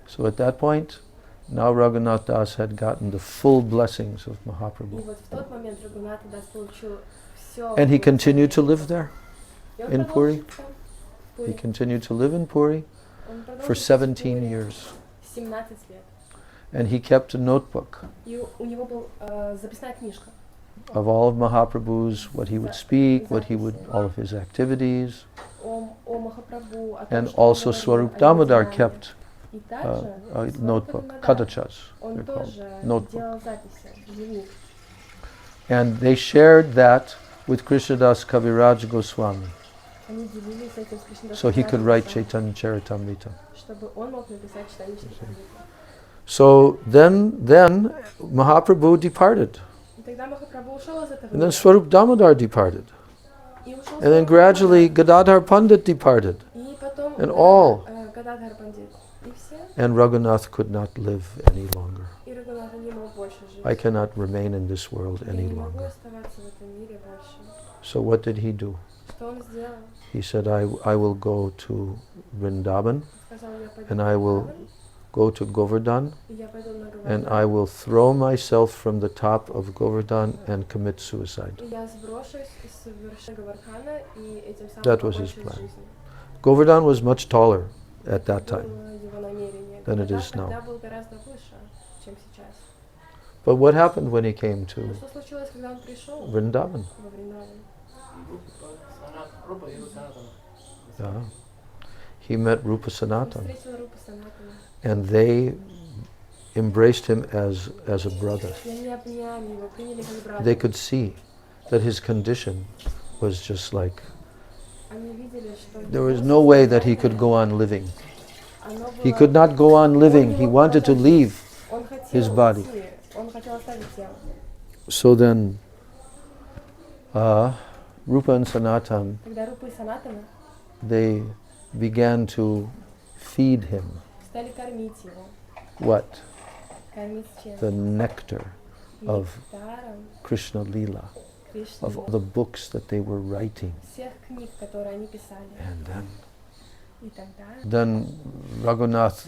So at that point, now Raghunath Das had gotten the full blessings of И Mahaprabhu. вот в тот момент Рагунат Дас получил все. And he continued to live there. И он in Puri. продолжил там, в He Пури. continued to live in Puri Он продолжил for жить в 17 Пури years. 17 лет. And he kept a notebook И у него была записная книжка. of all of Mahaprabhu's, what he would speak, what he would, all of his activities. О Махапрабху, о том, And что он also говорил, Swarup о его Damodar знании. kept И также a Сварупа notebook, Дамодар, kadachas, он they're called, тоже notebook. делал записи, дневник. And they shared that with Krishnadas Kaviraj Goswami, Они делились этим с Кришнадасом so he could write Госвами, Chaitanya Charitamrita. чтобы он мог написать читание Чаритамриты. So then Mahaprabhu departed. И тогда Махапрабху ушел из этого And then мира. Swarup Damodar departed. И ушел And then Сварупа gradually Дамодар. Gadadhar Pandit departed. И потом and all. Гададхар Пандит. И все. And Raghunath could not live any longer. И Рагунатха не мог больше жить. I cannot remain in this world Я any не могу longer. оставаться в этом мире больше. So what did he do? Что он сделал? He said, I will go to Vrindavan, Сказал, я пойду and в I will Вриндаван, go to Govardhan, и я пойду на and Говардан, I will throw myself from the top of Govardhan and commit suicide. и я сброшусь с вершины Говардхана и этим самым That was his покончу plan. с жизнью. Govardhan was much taller at that Было time. его намерение. than it Говардан is now. тогда был гораздо выше, чем сейчас. But what happened when he came Но to что случилось, когда он пришел Vrindavan? во Вриндаван? Рупа и Санатана. Yeah. He met Rupa Он Sanatan, встретил Рупу Санатана. and they embraced him as a brother. И они обняли его, приняли как брата. They could see that his condition was just like, Они видели, что there was его no way that he состояние, could go on living. оно He было- could not go on living. He wanted to leave. Он хотел his body. уйти, он хотел оставить тело. So then, Rupa and Sanatan, Когда Рупа и Санатана they began to feed him. стали кормить его. What? Кормить чем? The nectar of Нектаром Krishna Lila, Кришны, of all the books that they were writing. всех книг, которые они писали. And И тогда then Raghunath,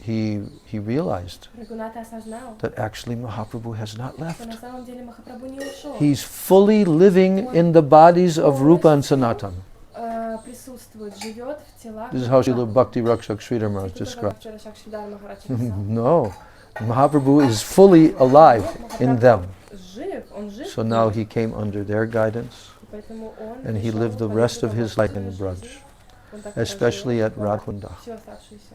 he realized Рагуната осознал, that actually Mahaprabhu has not что left. на самом деле Махапрабху не ушел. He's fully living in the bodies of Rupa and Sanatan. Присутствует, живет в телах. This is how Srila Бхактивинода. Bhakti Rakshak Sridhar Maharaj Это describes. Бхактивинода Шакшидар Махарадж написал. No, Mahaprabhu is fully alive in them. Жив, он жив. So now he came under their guidance, Поэтому он and he пришел lived the под rest of его his life in руководством Braj, жизни. Он так especially прожил at Radhakunda. всю оставшуюся.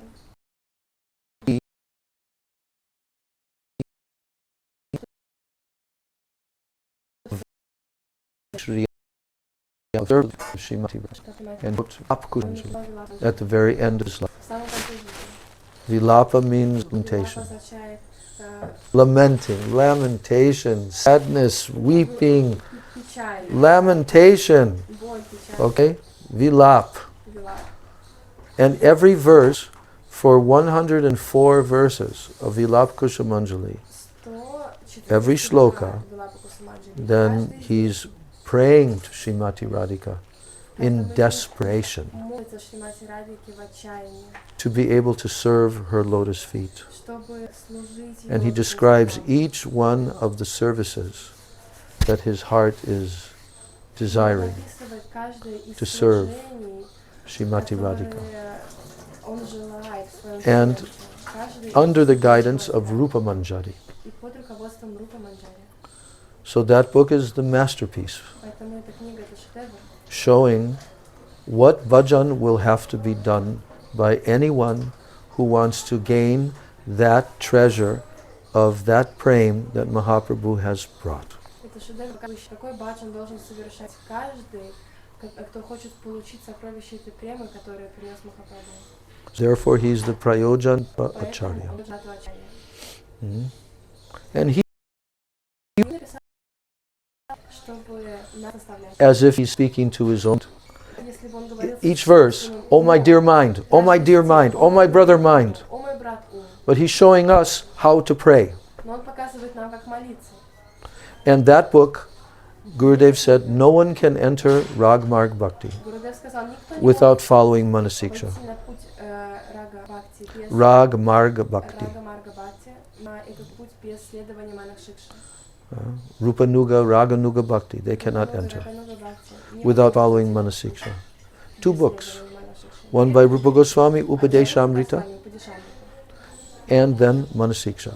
Shri Srimati Raj, Что понимаете? and wrote Он Apkujanjali написал Вилапу. at the very end of his life. В самом конце жизни. Vilapa means Вилапа lamentation. означает Lamentation, sadness, weeping, печаль, lamentation. боль, печаль. Okay? Vilap. Вилапа. And every verse, for 104 verses of Vilap Kushamanjali, 104 every shloka, Вилапа Кусумаджи. then Каждый he's praying to Srimati Radhika in desperation молится Шримати Радхике в отчаянии, to be able to serve her lotus feet. чтобы служить And he его describes стопам. each one of the services that his heart is Он desiring описывает каждое из to serve служений, Srimati Radhika которые он желает в своем And сердце. Каждый under the из guidance служений of Rupa Manjari. и под руководством Рупа Манджари. So that book is the masterpiece, Поэтому эта книга это шедевр, showing what bhajan will have to be done by anyone who wants to gain that treasure of that prem that Mahaprabhu has brought. это шедевр, какой баджан должен совершать каждый, кто хочет получить сокровища этой премы, которые принес Махапрабху. Therefore, he's the Prayojan Поэтому Acharya. он ждал Ачарья. Mhm. And he, Он написал, чтобы нас оставлять. as if he's speaking to his own, Если бы он говорил each с verse, собственным oh my умом, dear mind, oh my dear mind, oh my brother mind. О мой брат ум. But he's showing us how to pray. Но он показывает нам, как молиться. And that book, Gurudev said, no one can enter Ragmarg Bhakti Гурудев сказал, никто не without может following Manasiksha. пойти на путь Рага Бхакти, без Ragmarg Bhakti. Рага Марга Бхакти, на этот путь без следования Манакшикши. Rupanuga, Raganuga Bhakti, they cannot enter without following Manasiksha. Two books, one by Rupa Goswami, Upadeshamrita, and then Manasiksha.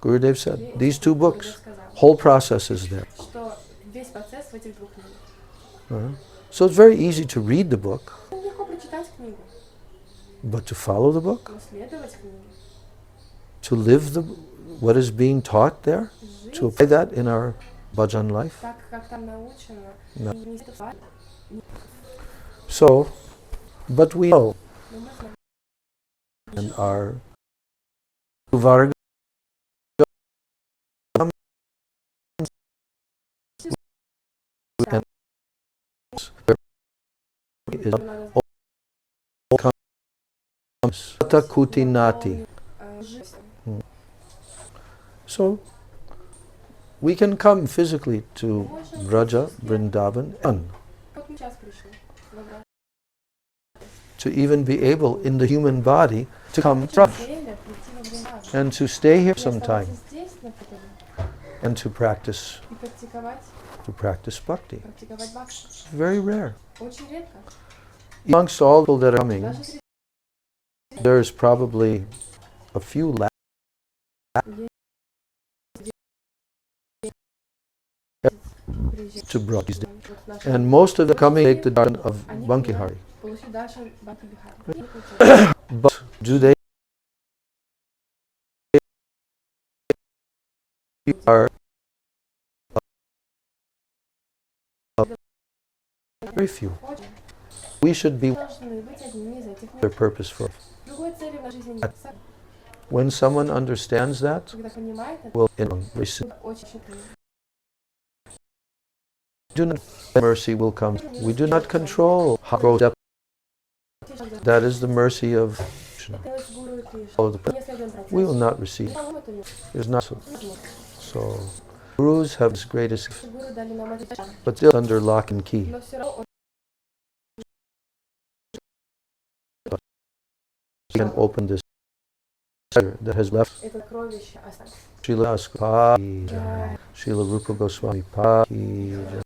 Gurudev said, these two books, whole process is there. Что весь процесс в этих двух книгах. So it's very easy to read the book, Легко прочитать книгу, but to follow the book, но следовать книге, to live what is being taught there, to жить apply that in our bhajan life. так, как там научено, No. и не следовать. So, but we know Но мы знаем, and are Varga and is Kuti. So we can come physically to Vraja, Vrindavan, and Вот мы сейчас пришли. Добро. to even be able in the human body to come from Время прийти во Вриндаван. and to stay here И some time оставаться здесь на Путале. and to practice И практиковать bhakti. бхакти. It's very rare. Очень редко. Amongst all people that are coming, Даже среди there's probably a few left to Brahma. And most of them coming take the darshan of Bankihari. получить даршан Бхакти Бихари. But do they are very few. We should be Должны быть одними из этих their мест. purpose for. Другой цели в нашей жизни нет. When someone understands that, Когда понимает это, will очень счастливы. do not mercy will come. We do not control how grows up. That is the mercy of Krishna. Делать гуру и Кришну. Follow the- Не следуем процессу. We will not receive. По-моему, это There's not so. невозможно. So gurus have this greatest, Гуру дали нам этот шанс. but still under lock and key. Но все равно We can open this that has left. это кровище осталось. Srila Aspa, Srila Rupa Goswami Paki.